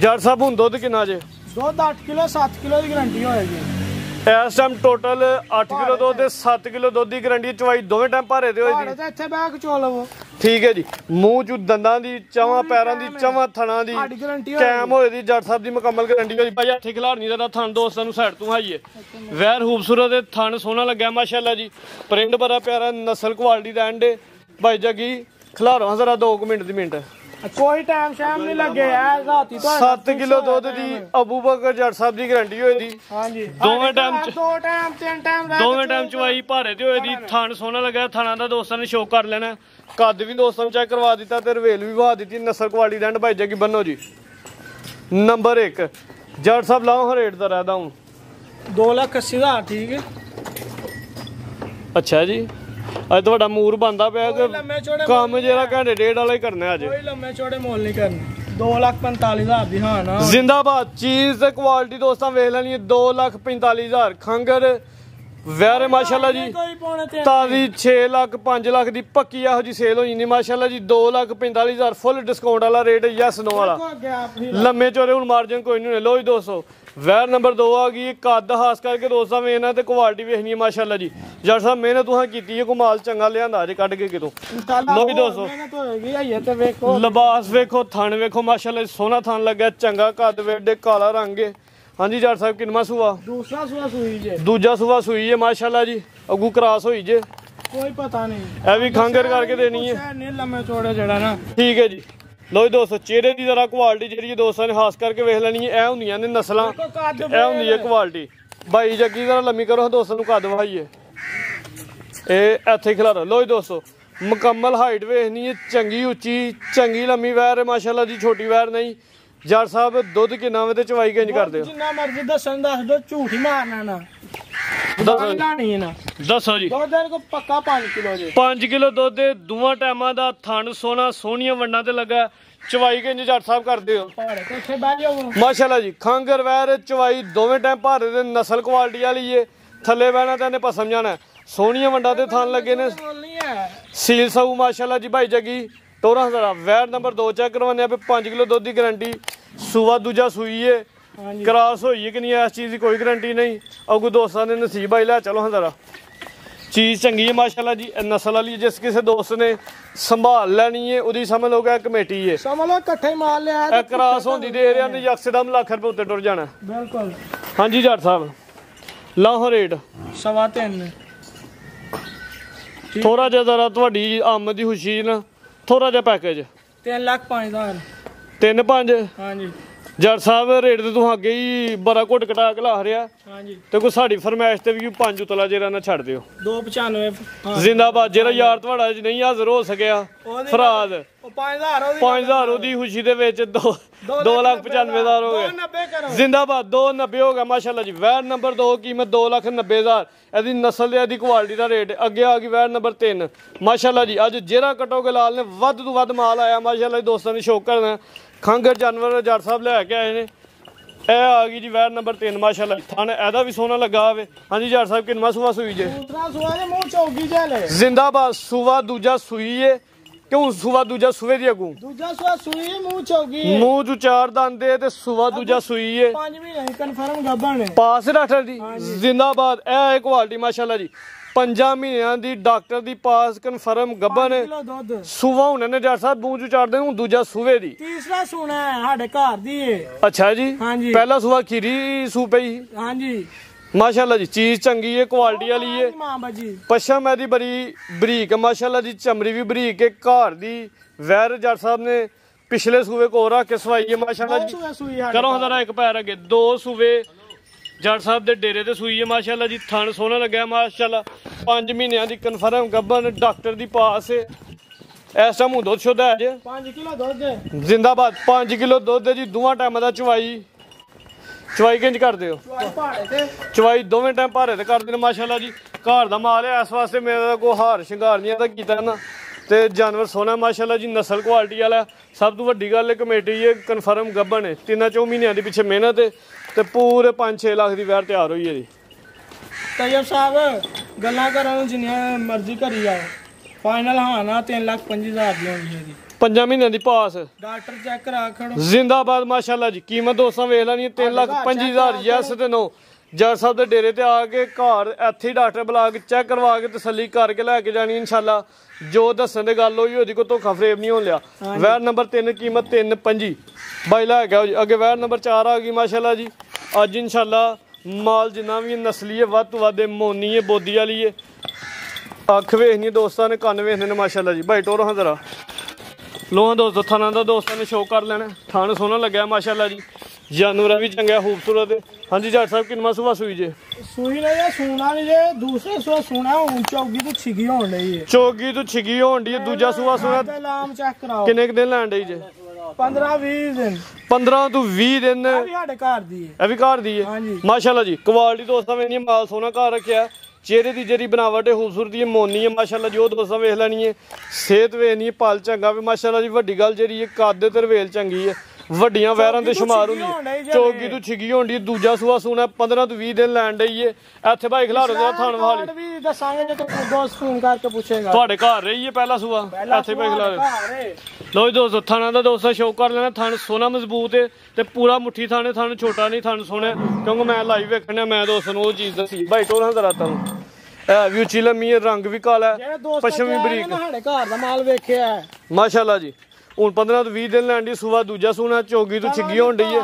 ਜੱਟ ਸਾਹਿਬ ਹੁਣ ਦੁੱਧ ਕਿੰਨਾ ਜੇ ਦੁੱਧ 8 ਕਿਲੋ 7 ਕਿਲੋ ਦੀ ਗਰੰਟੀ ਹੋਏਗੀ ਇਸ ਟਾਈਮ ਟੋਟਲ 8 ਕਿਲੋ ਦੁੱਧ ਤੇ 7 ਕਿਲੋ ਦੁੱਧ ਦੀ ਗਰੰਟੀ ਚਵਾਈ ਦੋਵੇਂ ਟਾਈਮ ਭਰੇ ਦੇ ਹੋਏ ਭਾੜੇ ਤੇ ਇੱਥੇ ਬੈਗ ਚੋ ਲਵੋ ਠੀਕ ਹੈ ਜੀ ਮੂੰਹ ਚ ਦੰਦਾਂ ਦੀ ਚਵਾਂ ਪੈਰਾਂ ਦੀ ਚਵਾਂ ਥਣਾ ਦੀ ਸਾਡੀ ਗਰੰਟੀ ਕੈਮ ਹੋਏ ਦੀ ਜੱਟ ਸਾਹਿਬ ਦੀ ਮੁਕੰਮਲ ਗਰੰਟੀ ਹੋਈ ਭਾਈ ਹੱਥੀ ਖਿਲਾਰ ਨਹੀਂ ਦਿੰਦਾ ਥਣ ਦੋਸਤਾਂ ਨੂੰ ਸਾਈਡ ਤੋਂ ਹਾਈਏ ਵੈਰ ਖੂਬਸੂਰਤ ਤੇ ਥਣ ਸੋਹਣਾ ਲੱਗਿਆ ਮਾਸ਼ਾਅੱਲਾ ਜੀ ਪ੍ਰਿੰਟ ਬੜਾ ਪਿਆਰਾ ਨਸਲ ਕੁਆਲਿਟੀ ਦਾ ਐਂਡ ਭਾਈ ਜੱਗੀ ਖਿਲਾਰੋ ਜ਼ਰਾ 2 ਮਿੰਟ ਦੀ ਮਿੰਟ ਕੋਈ ਟਾਈਮ ਸ਼ਾਮ ਨਹੀਂ ਲੱਗੇ ਐ ਰਾਤੀ ਤੋਂ 7 ਕਿਲੋ ਦੁੱਧ ਦੀ ਅਬੂ ਬਕਰ ਜੱਟ ਸਾਹਿਬ ਦੀ ਗਰੰਟੀ ਹੋਈ ਦੀ ਹਾਂਜੀ ਦੋਵੇਂ ਟਾਈਮ ਚ ਦੋ ਟਾਈਮ ਤਿੰਨ ਟਾਈਮ ਦੋਵੇਂ ਟਾਈਮ ਚਵਾਈ ਭਾਰੇ ਤੇ ਹੋਏ ਦੀ ਥਣ ਸੋਹਣਾ ਲੱਗਾ ਥਾਣਾ ਦਾ ਦੋਸਤਾਂ ਨੇ ਸ਼ੋਅ ਕਰ ਲੈਣਾ ਕੱਦ ਵੀ ਦੋਸਤਾਂ ਨੂੰ ਚੈੱਕ ਕਰਵਾ ਦਿੱਤਾ ਤੇ ਰਵੇਲ ਵੀ ਵਹਾ ਦਿੱਤੀ ਨਸਲ ਕੁਆਲਿਟੀ ਦਾ ਐਂਡ ਭਾਈ ਜੱਗੀ ਬੰਨੋ ਜੀ ਨੰਬਰ 1 ਜੱਟ ਸਾਹਿਬ ਲਾਓ ਰੇਟ ਦਾ ਰਹਿਦਾ ਹੁਣ 2,80,000 ਠੀਕ ਹੈ ਅੱਛਾ ਜੀ ਅੱਜ ਤੁਹਾਡਾ ਮੂਰ ਬੰਦਾ ਪਿਆ ਕਿ ਲੰਮੇ ਚੌੜੇ ਕੰਮ ਜਿਹੜਾ ਘੰਟੇ ਡੇਢ ਵਾਲਾ ਹੀ ਕਰਨਾ ਅੱਜ ਕੋਈ ਲੰਮੇ ਚੌੜੇ ਮੁੱਲ ਨਹੀਂ ਕਰਨੇ 2,45,000 ਦੀ ਹਾਂ ਨਾ ਜ਼ਿੰਦਾਬਾਦ ਚੀਜ਼ ਤੇ ਕੁਆਲਿਟੀ ਦੋਸਤਾਂ ਵੇਖ ਲੈਣੀ ਹੈ 2,45,000 ਖੰਗਰ ਵੈਰ ਮਾਸ਼ਾਅੱਲਾ ਜੀ ਕੋਈ ਪੌਣੇ ਤੇ ਤਾਜ਼ੀ 6 ਲੱਖ 5 ਲੱਖ ਦੀ ਪੱਕੀ ਇਹੋ ਜੀ ਸੇਲ ਹੋ ਜਾਂਦੀ ਮਾਸ਼ਾਅੱਲਾ ਜੀ 2,45,000 ਫੁੱਲ ਡਿਸਕਾਊਂਟ ਵਾਲਾ ਰੇਟ ਯੈਸ ਨੋ ਵਾਲਾ ਲੰਮੇ ਚੌੜੇ ਹੁਣ ਮਾਰਜਨ ਕੋਈ ਨਹੀਂ ਲੋ ਜੀ ਦੋਸਤੋ ਵੈਰ ਨੰਬਰ 2 ਆ ਗਈ ਕੱਦ ਖਾਸ ਕਰਕੇ ਦੋਸਤਾਂ ਵੇਖਣਾ ਤੇ ਕੁਆਲਿਟੀ ਵੇਖਣੀ ਹੈ ਮਾਸ਼ਾਅੱਲਾ ਜੀ ਜੱਟ ਸਾਹਿਬ ਮਿਹਨਤ ਤੁਸੀਂ ਕੀਤੀ ਹੈ ਕੋ ਮਾਲ ਚੰਗਾ ਲਿਆਂਦਾ ਅਜੇ ਕੱਢ ਕੇ ਕਿਤੋਂ ਲੋ ਜੀ ਦੋਸਤੋ ਤੇ ਵੇਖੋ ਲਿਬਾਸ ਵੇਖੋ ਥਣ ਵੇਖੋ ਮਾਸ਼ਾਅੱਲਾ ਸੋਹਣਾ ਥਣ ਲੱਗਾ ਚੰਗਾ ਕੱਦ ਵੇਡੇ ਕਾਲਾ ਰੰਗ ਹੈ ਹਾਂਜੀ ਜੱਟ ਸਾਹਿਬ ਕਿੰਨਾ ਸੂਆ ਦੂਸਰਾ ਸੂਆ ਸੂਈ ਜੇ ਦੂਜਾ ਸੂਆ ਸੂਈ ਹੈ ਮਾਸ਼ਾਅੱਲਾ ਜੀ ਅੱਗੂ ਕ੍ਰਾਸ ਹੋਈ ਜੇ ਕੋਈ ਪਤਾ ਨਹੀਂ ਇਹ ਵੀ ਖੰਗਰ ਕਰਕੇ ਦੇਣੀ ਹੈ ਨਹੀਂ ਲੰਮੇ ਚੌੜੇ ਜਿਹੜਾ ਨਾ ਠੀਕ ਹੈ ਜੀ ਲੋ ਜੀ ਦੋਸਤੋ ਚਿਹਰੇ ਦੀ ਜ਼ਰਾ ਕੁਆਲਿਟੀ ਜਿਹੜੀ ਦੋਸਤਾਂ ਨੇ ਖਾਸ ਕਰਕੇ ਵੇਖ ਲੈਣੀ ਹੈ ਇਹ ਹੁੰਦੀਆਂ ਨੇ ਨਸਲਾਂ ਇਹ ਹੁੰਦੀ ਹੈ ਕੁਆਲਿਟੀ ਭਾਈ ਜੱਗੀ ਜ਼ਰਾ ਲੰਮੀ ਕਰੋ ਦੋਸਤਾਂ ਨੂੰ ਕੱਦ ਵਹਾਈਏ ਇਹ ਇੱਥੇ ਖਿਲਾਰੋ ਲੋ ਜੀ ਦੋਸਤੋ ਮੁਕੰਮਲ ਹਾਈਟ ਵੇਖਣੀ ਹੈ ਚੰਗੀ ਉੱਚੀ ਚੰਗੀ ਲੰਮੀ ਵੈਰ ਹੈ ਮਾਸ਼ਾਅੱਲਾ ਜੀ ਛੋਟੀ ਵੈਰ ਨਹੀਂ ਜੱਟ ਸਾਹਿਬ ਦੁੱਧ ਕਿੰਨਾ ਵੇ ਤੇ ਚਵਾਈ ਕਿੰਜ ਕਰਦੇ ਹੋ ਜਿੰਨਾ ਮਰਜ਼ੀ ਦੱਸਣ ਦੱਸ ਦੋ ਝੂਠ ਹੀ ਮਾਰਨਾ ਨਾ ਦੱਸੋ ਜੀ ਦੁੱਧ ਕੋ ਪੱਕਾ 5 ਕਿਲੋ ਜੇ 5 ਕਿਲੋ ਦੁੱਧ ਦੇ ਦੋਵਾਂ ਟਾਈਮਾਂ ਦਾ ਥਣ ਸੋਹਣਾ ਸੋਹਣੀਆਂ ਵੰਡਾਂ ਤੇ ਲੱਗਾ ਚਵਾਈ ਕਿੰਜ ਜੱਟ ਸਾਹਿਬ ਕਰਦੇ ਹੋ ਭਾੜੇ ਤੇ ਇੱਥੇ ਬਹਿ ਜਾਓ ਮਾਸ਼ਾਅੱਲਾ ਜੀ ਖੰਗਰ ਵੈਰ ਚਵਾਈ ਦੋਵੇਂ ਟਾਈਮ ਭਾਰੇ ਦੇ ਨਸਲ ਕੁਆਲਿਟੀ ਵਾਲੀ ਏ ਥੱਲੇ ਬਹਿਣਾ ਤਾਂ ਇਹਨੇ ਪਸਮ ਜਾਣਾ ਸੋਹਣੀਆਂ ਵੰਡਾਂ ਤੇ ਥਣ ਲੱਗੇ ਨੇ ਸੀਲ ਸਾਊ ਮਾਸ਼ਾਅੱਲਾ ਜੀ ਭਾਈ ਜੱਗੀ 14000 ਵੈਰ ਨੰਬਰ 2 ਚੈੱਕ ਕਰਵਾਉਂਦੇ ਆ 5 ਕਿਲੋ ਦੁੱਧ ਦੀ ਗਾਰੰਟੀ ਸੂਆ ਦੂਜਾ ਸੂਈ ਏ ਕ੍ਰਾਸ ਹੋਈ ਕਿ ਨਹੀਂ ਇਸ ਚੀਜ਼ ਦੀ ਕੋਈ ਗਾਰੰਟੀ ਨਹੀਂ ਅੱਗੋਂ ਦੋਸਤਾਂ ਨੇ ਨਸੀਬ ਆਈ ਲੈ ਚਲੋ ਜ਼ਰਾ ਚੀਜ਼ ਚੰਗੀ ਹੈ ਮਾਸ਼ਾਅੱਲਾ ਜੀ ਨਸਲ ਵਾਲੀ ਜਿਸ ਕਿਸੇ ਦੋਸਤ ਨੇ ਸੰਭਾਲ ਲੈਣੀ ਹੈ ਉਹਦੀ ਸਮਝ ਲਓ ਕਿ ਕਮੇਟੀ ਹੈ ਸਮਝ ਲਓ ਇਕੱਠੇ ਮਾਲ ਲਿਆ ਇਹ ਕ੍ਰਾਸ ਹੁੰਦੀ ਦੇ ਰਿਆਂ ਦੀ ਯਕਸਦਮ ਲੱਖ ਰੁਪਏ ਉੱਤੇ ਟੁਰ ਜਾਣਾ ਬਿਲਕੁਲ ਹਾਂਜੀ ਜੱਟ ਸਾਹਿਬ ਲਾਹੋ ਰੇਟ 3.5 ਥੋੜਾ ਜਿਹਾ ਜ਼ਰਾ ਤੁਹਾਡੀ ਆਮਦ ਦੀ ਖੁਸ਼ੀ ਨਾ ਥੋੜਾ ਜਿਹਾ ਪੈਕੇਜ 3,05,000 3-5 ਹਾਂਜੀ ਜੱਟ ਸਾਹਿਬ ਰੇਟ ਤੇ ਤੂੰ ਅੱਗੇ ਹੀ ਬੜਾ ਘੁੱਟ ਘਟਾ ਕੇ ਲਾ ਰਿਹਾ ਹਾਂਜੀ ਤੇ ਕੋਈ ਸਾਡੀ ਫਰਮਾਇਸ਼ ਤੇ ਵੀ 5 ਉਤਲਾ ਜਿਹੜਾ ਨਾ ਛੱਡ ਦਿਓ 295 ਜ਼ਿੰਦਾਬਾਦ ਜਿਹੜਾ ਯਾਰ ਤੁਹਾਡਾ ਨਹੀਂ ਹਾਜ਼ਰ ਹੋ ਸਕਿਆ ਫਰਾਦ ਉਹ 5,000 5000 ਉਹਦੀ ਖੁਸ਼ੀ ਦੇ ਵਿੱਚ 2,95,000 ਹੋ ਗਿਆ ਜ਼ਿੰਦਾਬਾਦ 290 ਹੋ ਗਿਆ ਮਾਸ਼ਾਅੱਲਾ ਜੀ ਵੈਰ ਨੰਬਰ 2 ਕੀਮਤ 2,90,000 ਇਹਦੀ ਨਸਲ ਤੇ ਇਹਦੀ ਕੁਆਲਿਟੀ ਦਾ ਰੇਟ ਅੱਗੇ ਆ ਗਈ ਵੈਰ ਨੰਬਰ 3 ਮਾਸ਼ਾਅੱਲਾ ਜੀ ਅੱਜ ਜਿਹੜਾ ਕਟੋਗੇ ਲਾਲ ਨੇ ਵੱਧ ਤੋਂ ਵੱਧ ਮਾਲ ਆਇਆ ਮਾਸ਼ਾਅੱਲਾ ਜੀ ਦੋਸਤਾਂ ਨੇ ਸ਼ੌਕ ਕਰਨਾ ਖੰਗਰ ਜਾਨਵਰ ਜੱਟ ਸਾਹਿਬ ਲੈ ਕੇ ਆਏ ਨੇ ਇਹ ਆ ਗਈ ਜੀ ਵੈਰ ਨੰਬਰ 3 ਮਾਸ਼ਾਅੱਲਾ ਥਣ ਇਹਦਾ ਵੀ ਸੋਹਣਾ ਲੱਗਾ ਹੋਵੇ ਹਾਂਜੀ ਜੱਟ ਸਾਹਿਬ ਕਿੰਨਾ ਸੂਆ ਸੂਈ ਜੇ ਦੂਸਰਾ ਸੂਆ ਦੇ ਮੂੰਹ ਚੌਗੀ ਜੇ ਜ਼ਿੰਦਾਬਾਦ ਸੂਆ ਦੂਜਾ ਸੂਈ ਏ ਕਿਉਂ ਸੂਆ ਦੂਜਾ ਸੂਏ ਦੀ ਅਗੂ ਦੂਜਾ ਸੂਆ ਸੂਈ ਮੂੰਹ ਚੌਗੀ ਮੂੰਹ ਚ 4 ਦੰਦ ਏ ਤੇ ਸੂਆ ਦੂਜਾ ਸੂਈ ਏ 5 ਮਹੀਨੇ ਕਨਫਰਮ ਗੱਭਣ ਨੇ ਪਾਸ ਡਾਕਟਰ ਦੀ ਜ਼ਿੰਦਾਬਾਦ ਇਹ ਹੈ ਕੁਆਲਿਟੀ ਮਾਸ਼ਾਅੱਲਾ ਜੀ 5 ਮਹੀਨਿਆਂ ਦੀ ਡਾਕਟਰ ਦੀ ਪਾਸ ਕਨਫਰਮ ਗੱਭਣ ਸੂਆ ਹੁਣ ਨੇ ਜੱਟ ਸਾਹਿਬ ਮੂੰਹ ਚ ਚਾੜਦੇ ਹੁਣ ਦੂਜਾ ਸੂਏ ਦੀ ਤੀਸਰਾ ਸੂਣਾ ਹੈ ਸਾਡੇ ਘਰ ਦੀ ਏ ਅੱਛਾ ਜੀ ਹਾਂਜੀ ਪਹਿਲਾ ਸੂਆ ਖੀਰੀ ਸੂ ਪਈ ਹਾਂਜੀ माशाल्लाह जी चीज चंगी है, क्वालिटी वाली है। मां बाजी पशम है दी बड़ी बरीक है माशाल्लाह जी, चमड़ी भी बरीक है। घर दी वैर जट साहब ने पिछले सूबे को रख के सवाई है माशाल्लाह जी। करो जरा एक पैर अगे, 2 सूबे जट साहब दे डेरे ते सूई है माशाल्लाह जी। थन सोहना लग्या माशाल्लाह। 5 महीनों दी कन्फर्म गब्बन, डॉक्टर दी पास है। इस टाइम दुध शुद्ध है जी, 5 किलो दुध जिंदाबाद। 5 किलो दुध है जी, दोवां टाइम दा चवाई किंज करदे हो? चवाई दोवें टाइम भारे ते करदे ने माशाल्लाह जी। घर दा माल है, इस वास्ते मेरा कोई हार शिंगार नहीं दा कीता ना। ते जानवर सोना माशाल्लाह जी, नस्ल क्वालिटी वाला। सब तो वड्डी गल है कमेटी है कन्फर्म गब्बन है। 3-4 महीनों के पिछे मेहनत है ते पूरे 5-6 लाख की वैर तैयार हुई है जी। तैयब साहब गल्लां करो जिन्नियां मर्जी करी जाओ, फाइनल हाँ ना 3,25,000 दी होनी है जी। 5 महीनों की पास डॉक्टर चेक करा खड़ो जिंदाबाद माशाल्लाह जी। कीमत दोस्तों वेख लैनी 3,25,000 यस ते नो। जज साहब के डेरे ते आके घर इत्थे डॉक्टर बुला के चेक करवा के तसल्ली करके लैके जानी इंशाल्लाह। जो दसन की गल हुई ओहदी कोई धोखा फरेब नहीं होने लिया। वैर नंबर 3 कीमत 3,25 बाई लैके आओ जी। अगे वैर नंबर 4 आ गई माशाल्लाह जी। अज इंशाल्लाह माल जिन्ना भी नस्ली है वध तो वध मोनी है, बोदी वाली है। अख वेखनी दोस्तों ने, कन्न वेखने ने माशाल्लाह जी। भाई टोर हाँ जरा लोहा दोस्तों थाना का दोस्तों ने शो कर लेना। थान सोहना लग्या माशाल्लाह जी। जानवर भी चंगा खूबसूरत है। हाँ जी जट साहब किन्ना सुबह सूई जे? सूई नहीं है, सूना नहीं है, दूसरे सुबह सूना है। चौगी तो छिगी होने लगी है, चौगी तो छिगी होने है। दूजा सुबह सूना लाम चेक कराओ किन्ने दिन लैन डई जे? 15-20 दिन। 15 तो 20 दिन ये भी साडे घर दी है, ਇਹ ਵੀ ਘਰ ਦੀ हाँ है जी। माशाल्लाह जी। क्वालिटी दोस्तों वेखनी माल सोहना घर रखिया। चेहरे की जेरी बनावट है खूबसूरती है, मोनी है माशाल्लाह जी। वो दोस्तों वेख लैनी है। सेहत वेखनी है, पल चंगा भी माशाल्लाह जी। वड्डी गल जेरी है कद ते रवेल चंगी है, ਵੱਡੀਆਂ ਵੈਰਾਂ ਦੇ ਸ਼ੁਮਾਰ ਹੁੰਦੀ। ਚੌਗੀ ਤੋਂ ਛਿਗੀ ਹੁੰਦੀ। ਦੂਜਾ ਸੂਆ ਸੂਣਾ 15 ਤੋਂ 20 ਦਿਨ ਲੈਣ ਡਈ ਏ। ਇੱਥੇ ਭਾਈ ਖਿਲਾਰੋ ਦਾ ਥਣ ਵਾਲੀ ਵੀ ਦੱਸਾਂਗੇ ਜੇ ਤੂੰ ਦੋਸਤ ਫੋਨ ਕਰਕੇ ਪੁੱਛੇਗਾ। ਤੁਹਾਡੇ ਘਰ ਰਹੀ ਏ ਪਹਿਲਾ ਸੂਆ? ਇੱਥੇ ਭਾਈ ਖਿਲਾਰੋ। ਲੋ ਜੀ ਦੋਸਤੋ ਥਾਣਾ ਦਾ ਦੋਸਤਾਂ ਸ਼ੌਕ ਕਰ ਲੈਣਾ। ਥਣ ਸੋਨਾ ਮਜ਼ਬੂਤ ਏ ਤੇ ਪੂਰਾ ਮੁੱਠੀ ਥਾਣੇ। ਥਣ ਛੋਟਾ ਨਹੀਂ, ਥਣ ਸੋਹਣਾ। ਕਿਉਂਕਿ ਮੈਂ ਲਾਈਵ ਵੇਖਣਾ, ਮੈਂ ਦੋਸਤਾਂ ਨੂੰ ਉਹ ਚੀਜ਼ ਦੱਸੀ। ਭਾਈ ਟੋਰਾਂ ਦਾ ਰਾਤਾਂ ਨੂੰ ਇਹ ਵੀ ਉੱਚੀ ਲੰਮੀ ਹੈ, ਰੰਗ ਵੀ ਕਾਲਾ ਹੈ, ਪਸ਼ਮ ਵੀ ਬਰੀਕ। ਸਾਡੇ ਘਰ ਦਾ ਮਾਲ ਵੇਖਿਆ ਮਾਸ਼ਾਅੱਲਾ ਜੀ। ਹੁਣ 15 ਤੋਂ 20 ਦਿਨ ਲੈਣ ਦੀ ਸੂਆ ਦੂਜਾ ਸੂਣਾ। ਚੌਗੀ ਤੋਂ ਛਿੱਗੀ ਹੋਣ ਡਈ ਹੈ।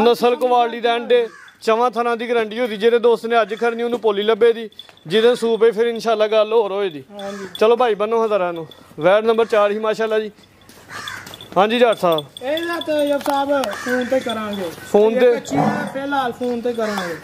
ਨਸਲ ਕੁਆਲਿਟੀ ਦਾ ਅੰਡੇ ਚਵਾਂ ਥਾਂ ਦੀ ਗਰੰਟੀ ਹੋਦੀ। ਜਿਹੜੇ ਦੋਸਤ ਨੇ ਅੱਜ ਖੜਨੀ ਉਹਨੂੰ ਪੋਲੀ ਲੱਭੇ ਦੀ, ਜਿਹਦੇ ਸੂਪੇ ਫਿਰ ਇਨਸ਼ਾਅੱਲਾ ਗੱਲ ਹੋਰ ਹੋਏਗੀ। ਚਲੋ ਭਾਈ ਬੰਨੋ ਹਜ਼ਾਰਾਂ ਨੂੰ। ਵੈਰ ਨੰਬਰ 4 ਹੀ ਮਾਸ਼ਾਅੱਲਾ ਜੀ। ਹਾਂਜੀ ਜੱਟ ਸਾਹਿਬ ਇਹਦਾ ਤੈਯਬ ਸਾਹਿਬ ਫੋਨ ਤੇ ਕਰਾਂਗੇ। ਫੋਨ ਤੇ ਫਿਲਹਾਲ ਫੋਨ ਤੇ ਕਰਾਂਗੇ।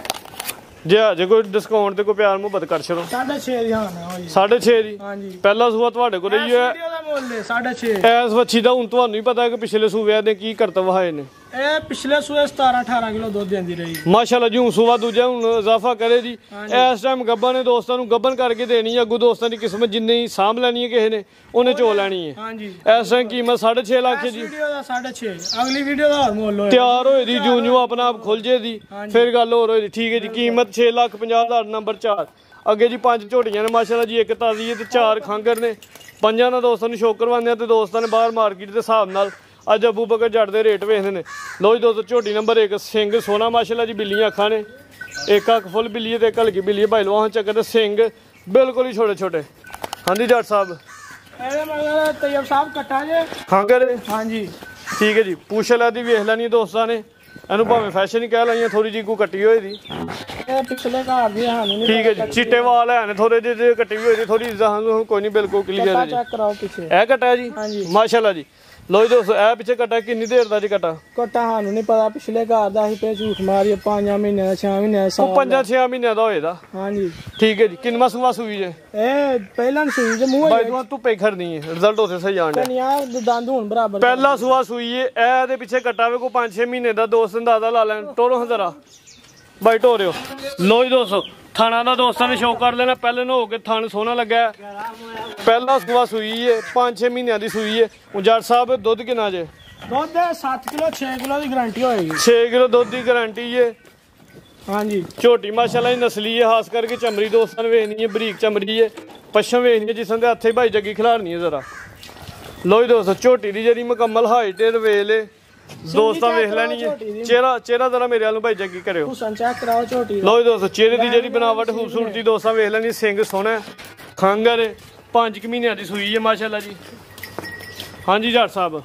ਜੇ ਅਜੇ ਕੋਈ ਡਿਸਕਾਊਂਟ ਤੇ ਕੋਈ ਪਿਆਰ ਮੁਹੱਬਤ ਕਰ ਛੜੋ। 6.5 ਦੀ ਹਾਂ ਜੀ। 6.5 ਦੀ ਹਾਂਜੀ। ਪਹਿਲਾ ਸੂਆ ਤੁਹਾਡੇ ਕੋਲ ਰਹੀ ਹੈ। ਵੀਡੀਓ ਦਾ ਮੁੱਲ ਹੈ 6.5। ਐਸ ਵੱਛੀ ਦਾ ਹੁਣ ਤੁਹਾਨੂੰ ਹੀ ਪਤਾ ਹੈ ਕਿ ਪਿਛਲੇ ਸੂਬਿਆਂ ਨੇ ਕੀ ਕਰਤਵ ਵਹਾਏ ਨੇ। ਇਹ ਪਿਛਲੇ ਸੂਏ 17-18 ਕਿਲੋ ਦੁੱਧ ਦਿੰਦੀ ਰਹੀ ਮਾਸ਼ਾਅੱਲਾ ਜੀ। ਹੁਣ ਸੂਆ ਦੂਜਾ ਹੁਣ ਇਜ਼ਾਫਾ ਕਰੇ ਜੀ। ਇਸ ਟਾਈਮ ਗੱਬਨ ਨੇ ਦੋਸਤਾਂ ਨੂੰ ਗੱਬਨ ਕਰਕੇ ਦੇਣੀ ਹੈ। ਅੱਗੋਂ ਦੋਸਤਾਂ ਦੀ ਕਿਸਮਤ ਜਿੰਨੀ ਸਾਂਭ ਲੈਣੀ ਹੈ ਕਿਸੇ ਨੇ ਉਹਨੇ ਝੋ ਲੈਣੀ ਹੈ। ਹਾਂਜੀ। ਇਸ ਟਾਈਮ ਕੀਮਤ 6.5 ਲੱਖ ਹੈ ਜੀ। ਵੀਡੀਓ ਦਾ 6.5। ਅਗਲੀ ਵੀਡੀਓ ਦਾ ਹੋਰ ਮੁੱਲ ਹੋਏ ਤਿਆਰ ਹੋਏ ਦੀ ਜੂ ਜੂ ਆਪਣਾ ਆਪ ਖੁੱਲ ਜੇ ਦੀ ਫਿਰ ਗੱਲ ਹੋਰ ਹੋਏ ਦੀ। ਠੀਕ ਹੈ ਜੀ। ਕੀਮਤ 6,50,000 ਨੰਬਰ 4। ਅੱਗੇ ਜੀ 5 ਝੋਟੀਆਂ ਨੇ ਮਾਸ਼ਾਅੱਲਾ ਜੀ। ਇੱਕ ਤਾਜ਼ੀ ਹੈ ਤੇ 4 ਖਾਂਗਰ ਨੇ। 5 ਨਾਲ ਦੋਸਤਾਂ ਨੂੰ ਸ਼ੌਕ ਕਰਵਾਉਂਦੇ ਆ ਤੇ ਦੋਸਤਾਂ ਨੇ ਬਾਹਰ ਮਾਰਕੀਟ ਦੇ ਹਿਸਾਬ ਨਾਲ ਅੱਜ ਅਬੂ ਬਕਰ ਜੱਟ ਦੇ ਰੇਟ ਵੇਖਦੇ ਨੇ। ਲੋ ਜੀ ਦੋਸਤੋ ਝੋਟੀ ਨੰਬਰ 1 ਸਿੰਘ ਸੋਨਾ ਮਾਸ਼ਾਅੱਲਾ ਜੀ। ਬਿੱਲੀਆਂ ਅੱਖਾਂ ਨੇ, ਇੱਕ ਅੱਖ ਫੁੱਲ ਬਿੱਲੀ ਤੇ ਇੱਕ ਹਲਕੀ ਬਿੱਲੀ। ਭਾਈ ਲਵਾਂ ਚੱਕਰ ਤੇ ਸਿੰਘ ਬਿਲਕੁਲ ਹੀ ਛੋਟੇ ਛੋਟੇ। ਹਾਂਜੀ ਜੱਟ ਸਾਹਿਬ ਇਹਦੇ ਮਗਰ ਤੈਯਬ ਸਾਹਿਬ ਕੱਟਾ ਜੇ ਖਾਂਗਰ ਹਾਂਜੀ। ਠੀਕ ਹੈ ਜੀ। ਪੂਛ ਲੈ ਦੀ ਵੇਖ ਲੈਣੀ ਦੋਸਤਾਂ ਨੇ। ਇਹਨੂੰ ਭਾਵੇਂ ਫੈਸ਼ਨ ਹੀ ਕਹਿ ਲਾਈਆਂ, ਥੋੜੀ ਜਿਹੀ ਕੋ ਕੱਟੀ ਹੋਈ ਦੀ। ਇਹ ਪਿਛਲੇ ਘਰ ਦੀ ਸਾਨੂੰ ਨਹੀਂ। ਠੀਕ ਹੈ ਜੀ। ਚਿੱਟੇ ਵਾਲ ਹੈ ਨੇ ਥੋੜੇ ਜਿਹੇ, ਕੱਟੀ ਵੀ ਹੋਈ ਦੀ ਥੋੜੀ। ਸਾਨੂੰ ਕੋਈ ਨਹੀਂ, ਬਿਲਕੁਲ ਕਲੀਅਰ ਹੈ ਜੀ। ਚੈੱਕ ਕਰਾਓ ਪਿੱਛੇ। ਇਹ ਕੱਟਾ ਜੀ ਮਾਸ਼ਾਅੱਲਾ ਜੀ। ਲੋ ਜੀ ਦੋਸਤੋ ਇਹ ਪਿੱਛੇ ਕੱਟਾ ਕਿੰਨੀ ਦੇਰ ਦਾ ਜੀ ਕੱਟਾ? ਕੱਟਾ ਸਾਨੂੰ ਨਹੀਂ ਪਤਾ, ਪਿਛਲੇ ਘਰ ਦਾ ਅਸੀਂ ਤੇ ਝੂਠ ਮਾਰੀਏ। 5 ਮਹੀਨੇ ਦਾ 6 ਮਹੀਨੇ ਦਾ। ਉਹ 5-6 ਮਹੀਨਿਆਂ ਦਾ ਹੋਏਦਾ। ਹਾਂਜੀ ਠੀਕ ਹੈ ਜੀ। ਕਿੰਨਾ ਸੂਆ ਸੂਈ ਜੇ? ਇਹ ਪਹਿਲਾਂ ਸੂਈ ਜੇ ਮੂੰਹ ਬਾਈ ਤੂੰ ਧੁੱਪੇ ਖੜਨੀ ਹੈ, ਰਿਜ਼ਲਟ ਉਸੇ ਸਹੀ ਆਣ ਡਿਆ। ਯਾਰ ਦੰਦ ਹੁਣ ਬਰਾਬਰ। ਪਹਿਲਾ ਸੂਆ ਸੂਈ ਏ। ਇਹ ਦੇ ਪਿੱਛੇ ਕੱਟਾ ਵੇ ਕੋ 5-6 ਮਹੀਨੇ ਦਾ। ਦੋਸਤ ਅੰਦਾਜ਼ਾ ਲਾ ਲੈਣ। ਟੋਰੋ ਜ਼ਰਾ ਬਾਈ ਟੋਰਿਓ। ਲੋ ਜੀ ਦੋਸਤੋ ਥਾਣਾ ਦਾ ਦੋਸਤਾਂ ਨੇ ਸ਼ੌਕ ਕਰ ਲੈਣਾ। ਪਹਿਲੇ ਨੂੰ ਹੋ ਕੇ ਥਣ ਸੋਹਣਾ ਲੱਗਾ। ਪਹਿਲਾ ਸੂਆ ਸੂਈ ਏ। 5-6 ਮਹੀਨਿਆਂ ਦੀ ਸੂਈ ਏ। ਹੁਣ ਜੱਟ ਸਾਹਿਬ ਦੁੱਧ ਕਿੰਨਾ ਜੇ? ਦੁੱਧ 7 ਕਿਲੋ 6 ਕਿਲੋ ਦੀ ਗਾਰੰਟੀ ਹੋਏਗੀ। 6 ਕਿਲੋ ਦੁੱਧ ਦੀ ਗਾਰੰਟੀ ਏ। ਹਾਂਜੀ। ਝੋਟੀ ਮਾਸ਼ਾਅੱਲਾ ਜੀ ਨਸਲੀ ਹੈ, ਖਾਸ ਕਰਕੇ ਚਮੜੀ ਦੋਸਤਾਂ ਨੇ ਵੇਖਣੀ ਹੈ, ਬਰੀਕ ਚਮੜੀ ਹੈ। ਪਸ਼ਮ ਵੇਖਣੀ ਹੈ ਜਿਸਮ ਦੇ ਹੱਥੇ ਭਾਈ ਜੱਗੀ ਖਿਲਾਰਨੀ ਹੈ ਜ਼ਰਾ। ਲੋ ਜੀ ਦੋਸਤੋ ਝੋਟੀ ਦੀ ਜਿਹੜੀ ਮੁਕੰਮਲ ਹਾਈਟ ਹੈ ਰਵੇਲ ਹੈ ਦੋਸਤਾਂ ਵੇਖ ਲੈਣੀ ਹੈ। ਚਿਹਰਾ ਜ਼ਰਾ ਮੇਰੇ ਵੱਲ ਨੂੰ ਭਾਈ ਜੱਗੀ ਕਰਿਓ। ਹੁਸਨ ਚੈੱਕ ਕਰਾਓ ਝੋਟੀ। ਲੋ ਜੀ ਦੋਸਤੋ ਚਿਹਰੇ ਦੀ ਜਿਹੜੀ ਬਣਾਵਟ ਖੂਬਸੂਰਤੀ ਦੋਸਤਾਂ ਵੇਖ ਲੈਣੀ। ਸਿੰਘ ਸੋਹਣਾ, ਖੰਗਰ 5 ਮਹੀਨਿਆਂ ਦੀ ਸੂਈ ਹੈ ਮਾਸ਼ਾਅੱਲਾ ਜੀ। ਹਾਂਜੀ ਜੱਟ ਸਾਹਿਬ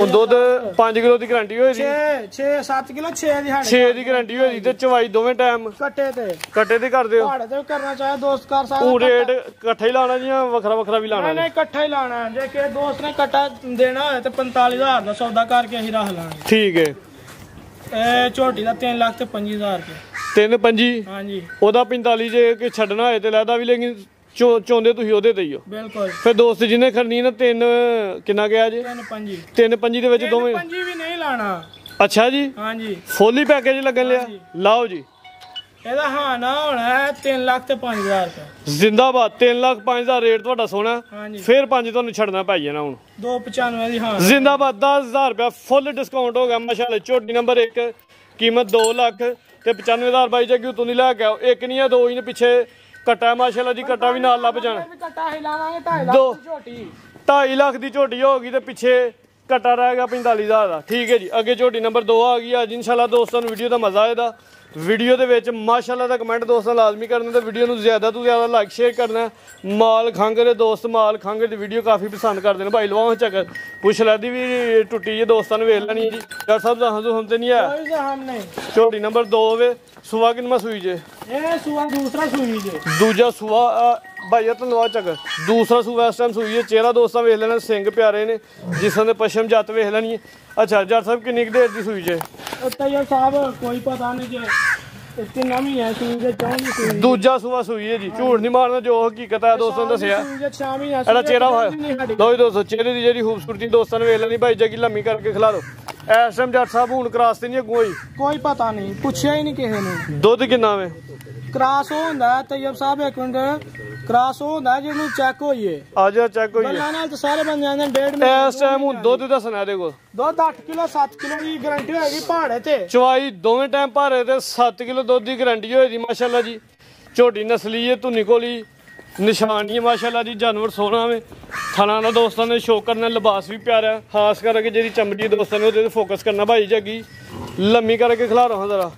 ਹੁਣ ਦੁੱਧ 5 ਕਿਲੋ ਦੀ ਗਾਰੰਟੀ ਹੋਈ ਦੀ 7 ਕਿਲੋ 6 ਦੀ 6 ਦੀ ਗਾਰੰਟੀ ਹੋਈ ਦੀ ਤੇ ਚਵਾਈ ਦੋਵੇਂ ਟਾਈਮ ਕੱਟੇ ਤੇ ਕਰ ਦਿਓ ਪਹਾੜੇ ਤੇ ਕਰਨਾ ਚਾਹੇ ਦੋਸਤ ਕਰ ਸਕਦਾ ਉਹ ਰੇਟ ਇਕੱਠਾ ਹੀ ਲਾਣਾ ਜਾਂ ਵੱਖਰਾ ਵੀ ਲਾਣਾ ਨਹੀਂ ਇਕੱਠਾ ਹੀ ਲਾਣਾ ਜੇ ਕਿ ਦੋਸਤ ਨੇ ਕੱਟਾ ਦੇਣਾ ਹੋਏ ਤੇ 45000 ਦਾ ਸੌਦਾ ਕਰਕੇ ਅਸੀਂ ਰੱਖ ਲਾਂਗੇ ਠੀਕ ਹੈ ਇਹ ਝੋਟੀ ਦਾ 3 ਲੱਖ ਤੇ 25000 ਰੁਪਏ 3-5 ਹਾਂਜੀ ਉਹਦਾ 45 ਜੇ ਕਿ ਛੱਡਣਾ ਹੋਏ ਤੇ ਲੈਦਾ ਵੀ ਲੇਕਿਨ ਚਾਹੁੰਦੇ ਤੁਸੀਂ ਉਹਦੇ ਤੇ ਹੀ ਹੋ ਬਿਲਕੁਲ ਫਿਰ ਦੋਸਤ ਜਿਹਨੇ ਖੜਨੀ ਨਾ 3 ਕਿੰਨਾ ਗਿਆ ਜੀ 3-5 ਦੇ ਵਿੱਚ ਦੋਵੇਂ 5 ਵੀ ਨਹੀਂ ਲਾਣਾ ਅੱਛਾ ਜੀ ਹਾਂਜੀ ਫੁੱਲ ਹੀ ਪੈਕੇਜ ਲੱਗਣ ਲਿਆ ਲਾਓ ਜੀ ਇਹਦਾ ਹਾਂ ਨਾ ਹੋਣਾ ਹੈ 3 ਲੱਖ ਤੇ 5000 ਰੁਪਏ ਜ਼ਿੰਦਾਬਾਦ 3,05,000 ਰੇਟ ਤੁਹਾਡਾ ਸੋਹਣਾ ਹਾਂਜੀ ਫਿਰ 5 ਤੁਹਾਨੂੰ ਛੱਡਣਾ ਪੈ ਜਾਣਾ ਹੁਣ 295 ਦੀ ਹਾਂ ਜ਼ਿੰਦਾਬਾਦ 10,000 ਰੁਪਏ ਫੁੱਲ ਡਿਸਕਾਊਂਟ ਹੋ ਗਿਆ ਮਾਸ਼ਾਅੱਲਾ ਝੋਟੀ ਨੰਬਰ 1 ਕੀਮਤ 2 ਲੱਖ ਤੇ 95,000 ਬਾਈ ਜੱਗੀ ਤੂੰ ਨਹੀਂ ਲੈ ਕੇ ਆਓ ਇੱਕ ਨਹੀਂ ਆ ਦੋ ਹੀ ਨੇ ਪਿੱਛੇ ਕੱਟਾ ਮਾਸ਼ਾਅੱਲਾ ਜੀ ਕੱਟਾ ਵੀ ਨਾਲ ਲੱਭ ਜਾਣਾ ਕੱਟਾ ਹੀ ਲਾਵਾਂਗੇ 2.5 ਲੱਖ ਦੀ ਝੋਟੀ 2.5 ਲੱਖ ਦੀ ਝੋਟੀ ਹੋ ਗਈ ਤੇ ਪਿੱਛੇ ਕੱਟਾ ਰਹਿ ਗਿਆ 45,000 ਦਾ ਠੀਕ ਹੈ ਜੀ ਅੱਗੇ ਝੋਟੀ ਨੰਬਰ 2 ਆ ਗਈ ਅੱਜ ਇਨਸ਼ਾਅੱਲਾ ਦੋਸਤਾਂ ਨੂੰ ਵੀਡੀਓ ਦਾ ਮਜ਼ਾ ਆਏਗਾ ਵੀਡੀਓ ਦੇ ਵਿੱਚ ਮਾਸ਼ਾਅੱਲਾ ਦਾ ਕਮੈਂਟ ਦੋਸਤਾਂ ਲਾਜ਼ਮੀ ਕਰਨਾ ਤੇ ਵੀਡੀਓ ਨੂੰ ਜ਼ਿਆਦਾ ਤੋਂ ਜ਼ਿਆਦਾ ਲਾਈਕ ਸ਼ੇਅਰ ਕਰਨਾ ਮਾਲ ਖਾਂਗੇ ਦੇ ਦੋਸਤ ਮਾਲ ਖਾਂਗੇ ਦੀ ਵੀਡੀਓ ਕਾਫੀ ਪਸੰਦ ਕਰਦੇ ਨੇ ਭਾਈ ਲਵਾਓ ਚੱਕਰ ਪੁੱਛ ਲੈਦੀ ਵੀ ਟੁੱਟੀ ਜੇ ਦੋਸਤਾਂ ਨੂੰ ਵੇਖ ਲੈਣੀ ਜੀ ਡਾਕਟਰ ਸਾਹਿਬ ਦਾ ਹਮ ਤੇ ਨਹੀਂ ਆ ਝੋਟੀ ਨੰਬਰ 2 ਵੇ ਸੁਆ ਕਿੰਨਾ ਸੂਈ ਜੇ ਇਹ ਸੂਆ ਦੂਸਰਾ ਸੂਈ ਜੇ ਦੂਜਾ ਸੂਆ ਭਾਈ ਤਾਂ ਲਵਾ ਚੱਕਰ ਦੂਸਰਾ ਸੂਆ ਇਸ ਟਾਈਮ ਸੂਈ ਹੈ ਚਿਹਰਾ ਦੋਸਤਾਂ ਵੇਖ ਲੈਣਾ ਸਿੰਘ ਪਿਆਰੇ ਨੇ ਜਿਸਾਂ ਦੇ ਪਸ਼ਮ ਜੱਤ ਵੇਖ ਲੈਣੀ ਹੈ ਅੱਛਾ ਜੱਟ ਸਾਹਿਬ ਕਿੰਨੀ ਕੁ ਦੇਰ ਦੀ ਸੂਈ ਜੇ ਤੈਯਬ ਸਾਹਿਬ ਕੋਈ ਪਤਾ ਨਹੀਂ ਜੇ ਇੱਥੇ ਨਵੀਂ ਹੈ ਸੂਈ ਦੇ ਚੌਂਦੀ ਸੂਈ ਦੂਜਾ ਸੂਆ ਸੂਈ ਹੈ ਜੀ ਝੂਠ ਨਹੀਂ ਮਾਰਨਾ ਜੋ ਹਕੀਕਤ ਹੈ ਦੋਸਤਾਂ ਨੇ ਦੱਸਿਆ ਇਹਦਾ ਚਿਹਰਾ ਲੋ ਦੋਸਤੋ ਚਿਹਰੇ ਦੀ ਜਿਹੜੀ ਖੂਬਸੂਰਤੀ ਦੋਸਤਾਂ ਨੇ ਵੇਖ ਲੈਣੀ ਭਾਈ ਜੱਗੀ ਲੰਮੀ ਕਰਕੇ ਖਿਲਾ ਦੋ ਇਸ ਟਾਈਮ ਜੱਟ ਸਾਹਿਬ ਹੁਣ ਕਰਾਸ ਤੇ ਨਹੀਂ ਅੱਗੋਂ ਕੋਈ ਪਤਾ ਨਹੀਂ ਪੁੱਛਿਆ ਹੀ ਨਹੀਂ ਕਿਸੇ ਨੇ ਦੁੱਧ ਕਿੰਨਾ ਵੇ ਕ੍ਰਾਸ ਹੁੰਦਾ ਤੈਯਬ ਸਾਹਿਬ ਇੱਕ ਮਿੰਟ ਕ੍ਰਾਸ ਹੁੰਦਾ ਜਿਹਨੂੰ ਚੈੱਕ ਹੋਈਏ ਆ ਜਾ ਚੈੱਕ ਹੋਈਏ ਗੱਲਾਂ ਨਾਲ ਤਾਂ ਸਾਰੇ ਬੰਦਿਆਂ ਦੇ 1.5 ਮਹੀਨੇ ਇਸ ਟਾਈਮ ਹੁਣ ਦੁੱਧ ਦੱਸਣਾ ਇਹਦੇ ਕੋਲ ਦੁੱਧ 8 ਕਿਲੋ 7 ਕਿਲੋ ਦੀ ਗਾਰੰਟੀ ਹੋਏਗੀ ਪਹਾੜੇ ਤੇ ਚਵਾਈ ਦੋਵੇਂ ਟਾਈਮ ਭਾਰੇ ਤੇ 7 ਕਿਲੋ ਦੁੱਧ ਦੀ ਗਾਰੰਟੀ ਹੋਏਗੀ ਮਾਸ਼ਾਅੱਲਾ ਜੀ ਝੋਟੀ ਨਸਲੀ ਹੈ ਧੁੰਨੀ ਕੋਲੀ ਨਿਸ਼ਾਨੀ ਹੈ ਮਾਸ਼ਾਅੱਲਾ ਜੀ ਜਾਨਵਰ ਸੋਹਣਾ ਵੇ ਥਣਾ ਦਾ ਦੋਸਤਾਂ ਨੇ ਸ਼ੋਅ ਕਰਨਾ ਲਿਬਾਸ ਵੀ ਪਿਆਰਾ ਖਾਸ ਕਰਕੇ ਜਿਹੜੀ ਚਮੜੀ ਦੋਸਤਾਂ ਨੇ ਉਹਦੇ ਤੇ ਫੋਕਸ ਕਰਨਾ ਭਾਈ ਜੱਗੀ ਲੰਮੀ ਕਰਕੇ ਖਿਲਾ ਰਹਾ ਜ਼ਰਾ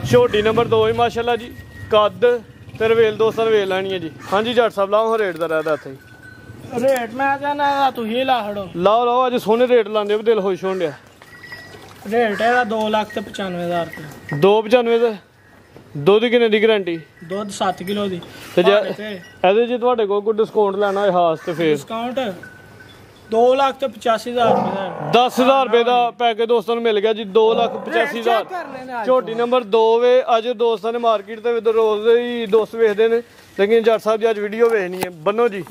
ਝੋਟੀ ਨੰਬਰ 2 ਹੈ ਮਾਸ਼ਾਅੱਲਾ ਜੀ ਕੱਦ ਤੇ ਰਵੇਲ ਦੋਸਤਾਂ ਨੇ ਵੇਖ ਲੈਣੀ ਹੈ ਜੀ ਹਾਂਜੀ ਜੱਟ ਸਾਹਿਬ ਲਾਓ ਰੇਟ ਦਾ ਰਹਿਦਾ ਇੱਥੇ ਰੇਟ ਮੈਂ ਕਹਿੰਦਾ ਤੁਸੀਂ ਲਾ ਹੜੋ ਲਾਓ ਅੱਜ ਸੋਹਣੇ ਰੇਟ ਲਾਉਂਦੇ ਹੋ ਦਿਲ ਖੁਸ਼ ਹੋਣ ਡਿਆ ਰੇਟ ਇਹਦਾ 2,95,000 ਰੁਪਏ 295 ਦਾ ਦੁੱਧ ਕਿੰਨੇ ਦੀ ਗਾਰੰਟੀ ਦੁੱਧ 7 ਕਿਲੋ ਦੀ ਤੇ ਇਹਦੇ ਜੇ ਤੁਹਾਡੇ ਕੋਲ ਕੋਈ ਡਿਸਕਾਊਂਟ ਲੈਣਾ ਹੋਏ ਖਾਸ ਤੇ ਫੇਰ ਡਿਸਕਾਊਂਟ 2,85,000 ਰੁਪਏ ਦਾ 10,000 ਰੁਪਏ ਦਾ ਪੈਕੇ ਦੋਸਤਾਂ ਨੂੰ ਮਿਲ ਗਿਆ ਜੀ 2,85,000 ਝੋਟੀ ਨੰਬਰ 2 ਵੇ ਅੱਜ ਦੋਸਤਾਂ ਨੇ ਮਾਰਕੀਟ ਤੇ ਰੋਜ਼ ਹੀ ਦੋਸਤ ਵੇਖਦੇ ਨੇ ਲੇਕਿਨ ਜੱਟ ਸਾਹਿਬ ਦੀ ਅੱਜ ਵੀਡੀਓ ਵੇਖਣੀ ਹੈ ਬੰਨੋ ਜੀ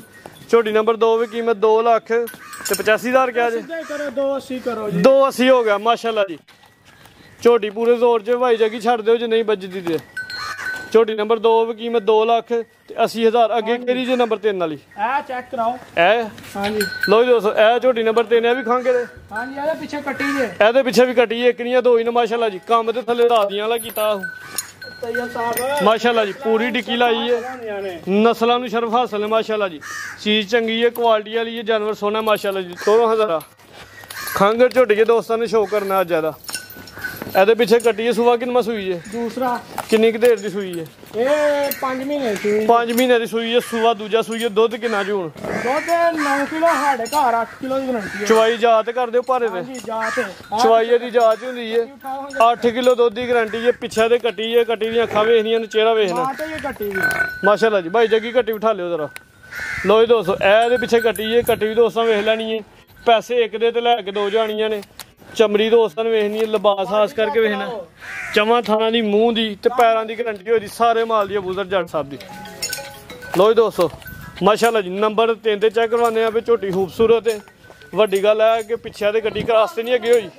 ਝੋਟੀ ਨੰਬਰ 2 ਵੇ ਕੀਮਤ 2,85,000 ਕਿਹਾ ਜੀ ਕਰੋ 280 ਕਰੋ ਜੀ 280 ਹੋ ਗਿਆ ਮਾਸ਼ਾਅੱਲਾ ਜੀ ਝੋਟੀ ਪੂਰੇ ਜ਼ੋਰ 'ਚ ਭਾਈ ਜੱਗੀ ਛੱਡ ਦਿਓ ਜੇ ਨਹੀਂ ਵੱਜਦੀ ਤੇ ਝੋਟੀ ਨੰਬਰ 2 ਵੇ ਕੀਮਤ 2,80,000 ਅੱਗੇ ਕਿਹੜੀ ਜੇ ਨੰਬਰ 3 ਵਾਲੀ ਇਹ ਚੈੱਕ ਕਰਾਓ ਇਹ ਹਾਂਜੀ ਲੋ ਜੀ ਦੋਸਤੋ ਇਹ ਝੋਟੀ ਨੰਬਰ 3 ਇਹ ਵੀ ਖਾਂਗੇ ਦੇ ਹਾਂਜੀ ਇਹਦੇ ਪਿੱਛੇ ਕੱਟੀ ਜੇ ਇਹਦੇ ਪਿੱਛੇ ਵੀ ਕੱਟੀ ਇੱਕ ਨਹੀਂ ਆ ਦੋ ਹੀ ਨੇ ਮਾਸ਼ਾਅੱਲਾ ਜੀ ਕੰਮ ਤੇ ਥੱਲੇ ਰਾਦੀਆਂ ਵਾਲਾ ਕੀਤਾ ਤੈਯਬ ਸਾਹਿਬ ਮਾਸ਼ਾਅੱਲਾ ਜੀ ਪੂਰੀ ਟਿੱਕੀ ਲਾਈ ਹੈ ਨਸਲਾਂ ਨੂੰ ਸ਼ਰਫ ਹਾਸਲ ਹੈ ਮਾਸ਼ਾਅੱਲਾ ਜੀ ਚੀਜ਼ ਚੰਗੀ ਹੈ ਕੁਆਲਿਟੀ ਵਾਲੀ ਹੈ ਜਾਨਵਰ ਸੋਹਣਾ ਮਾਸ਼ਾਅੱਲਾ ਜੀ 16,000 ਖੰਗਰ ਝੋਟੀ ਕੇ ਦੋਸਤਾਂ ਨੇ ਸ਼ੋਅ ਕਰਨਾ ਅੱਜ ਜ਼ਿਆਦਾ ਇਹਦੇ ਪਿੱਛੇ ਕੱਟੀ ਹੈ ਸੂਆ ਕਿੰਨਾ ਸੂਈ ਹੈ ਦੂਸਰਾ ਕਿੰਨੀ ਕੁ ਦੇਰ ਦੀ ਸੂਈ ਹੈ ਇਹ 5 ਮਹੀਨੇ ਸੂਈ 5 ਮਹੀਨੇ ਦੀ ਸੂਈ ਹੈ ਸੂਆ ਦੂਜਾ ਸੂਈ ਹੈ ਦੁੱਧ ਕਿੰਨਾ ਜੀ ਹੁਣ ਦੁੱਧ 9 ਕਿਲੋ ਸਾਡੇ ਘਰ 8 ਕਿਲੋ ਦੀ ਗਾਰੰਟੀ ਹੈ ਚਵਾਈ ਜਾਤ ਕਰ ਦਿਓ ਭਾਰੇ ਤੇ ਜੀ ਜਾ ਤੇ ਚਵਾਈ ਦੀ ਜਾਂਚ ਹੁੰਦੀ ਹੈ 8 ਕਿਲੋ ਦੁੱਧ ਦੀ ਗਾਰੰਟੀ ਹੈ ਪਿੱਛੇ ਤੇ ਕੱਟੀ ਹੈ ਕੱਟੀ ਦੀਆਂ ਅੱਖਾਂ ਵੇਖਣੀਆਂ ਨੇ ਚਿਹਰਾ ਵੇਖਣਾ ਹਾਂ ਤੇ ਇਹ ਕੱਟੀ ਵੀ ਮਾਸ਼ਾਅੱਲਾ ਜੀ ਭਾਈ ਜੱਗੀ ਕੱਟੀ ਬਿਠਾ ਲਿਓ ਜ਼ਰਾ ਲੋ ਜੀ ਦੋਸਤੋ ਇਹਦੇ ਪਿੱਛੇ ਕੱਟੀ ਹੈ ਕੱਟੀ ਵੀ ਦੋਸਤਾਂ ਵੇਖ ਲੈਣੀ ਹੈ ਪੈਸੇ ਇੱਕ ਦੇ ਤੇ ਲੈ ਕੇ ਦੋ ਜਾਣੀਆਂ ਨੇ ਚਮੜੀ ਦੋਸਤਾਂ ਨੂੰ ਵੇਖਣੀ ਹੈ ਲਿਬਾਸ ਖਾਸ ਕਰਕੇ ਵੇਖਣਾ ਚਵਾਂ ਥਾਣਾ ਦੀ ਮੂੰਹ ਦੀ ਤੇ ਪੈਰਾਂ ਦੀ ਗਾਰੰਟੀ ਹੋਈ ਸਾਰੇ ਮਾਲ ਦੀ ਅਬੂਜ਼ਰ ਜੱਟ ਸਾਹਿਬ ਦੀ ਲੋ ਜੀ ਦੋਸਤੋ ਮਾਸ਼ਾਅੱਲਾ ਜੀ ਨੰਬਰ 3 ਤੇ ਚੈੱਕ ਕਰਵਾਉਂਦੇ ਆ ਵੀ ਝੋਟੀ ਖੂਬਸੂਰਤ ਹੈ ਵੱਡੀ ਗੱਲ ਹੈ ਕਿ ਪਿੱਛੇ ਤੇ ਗੱਡੀ ਕਰਾਸ ਤੇ ਨਹੀਂ ਅੱਗੇ ਹੋਈ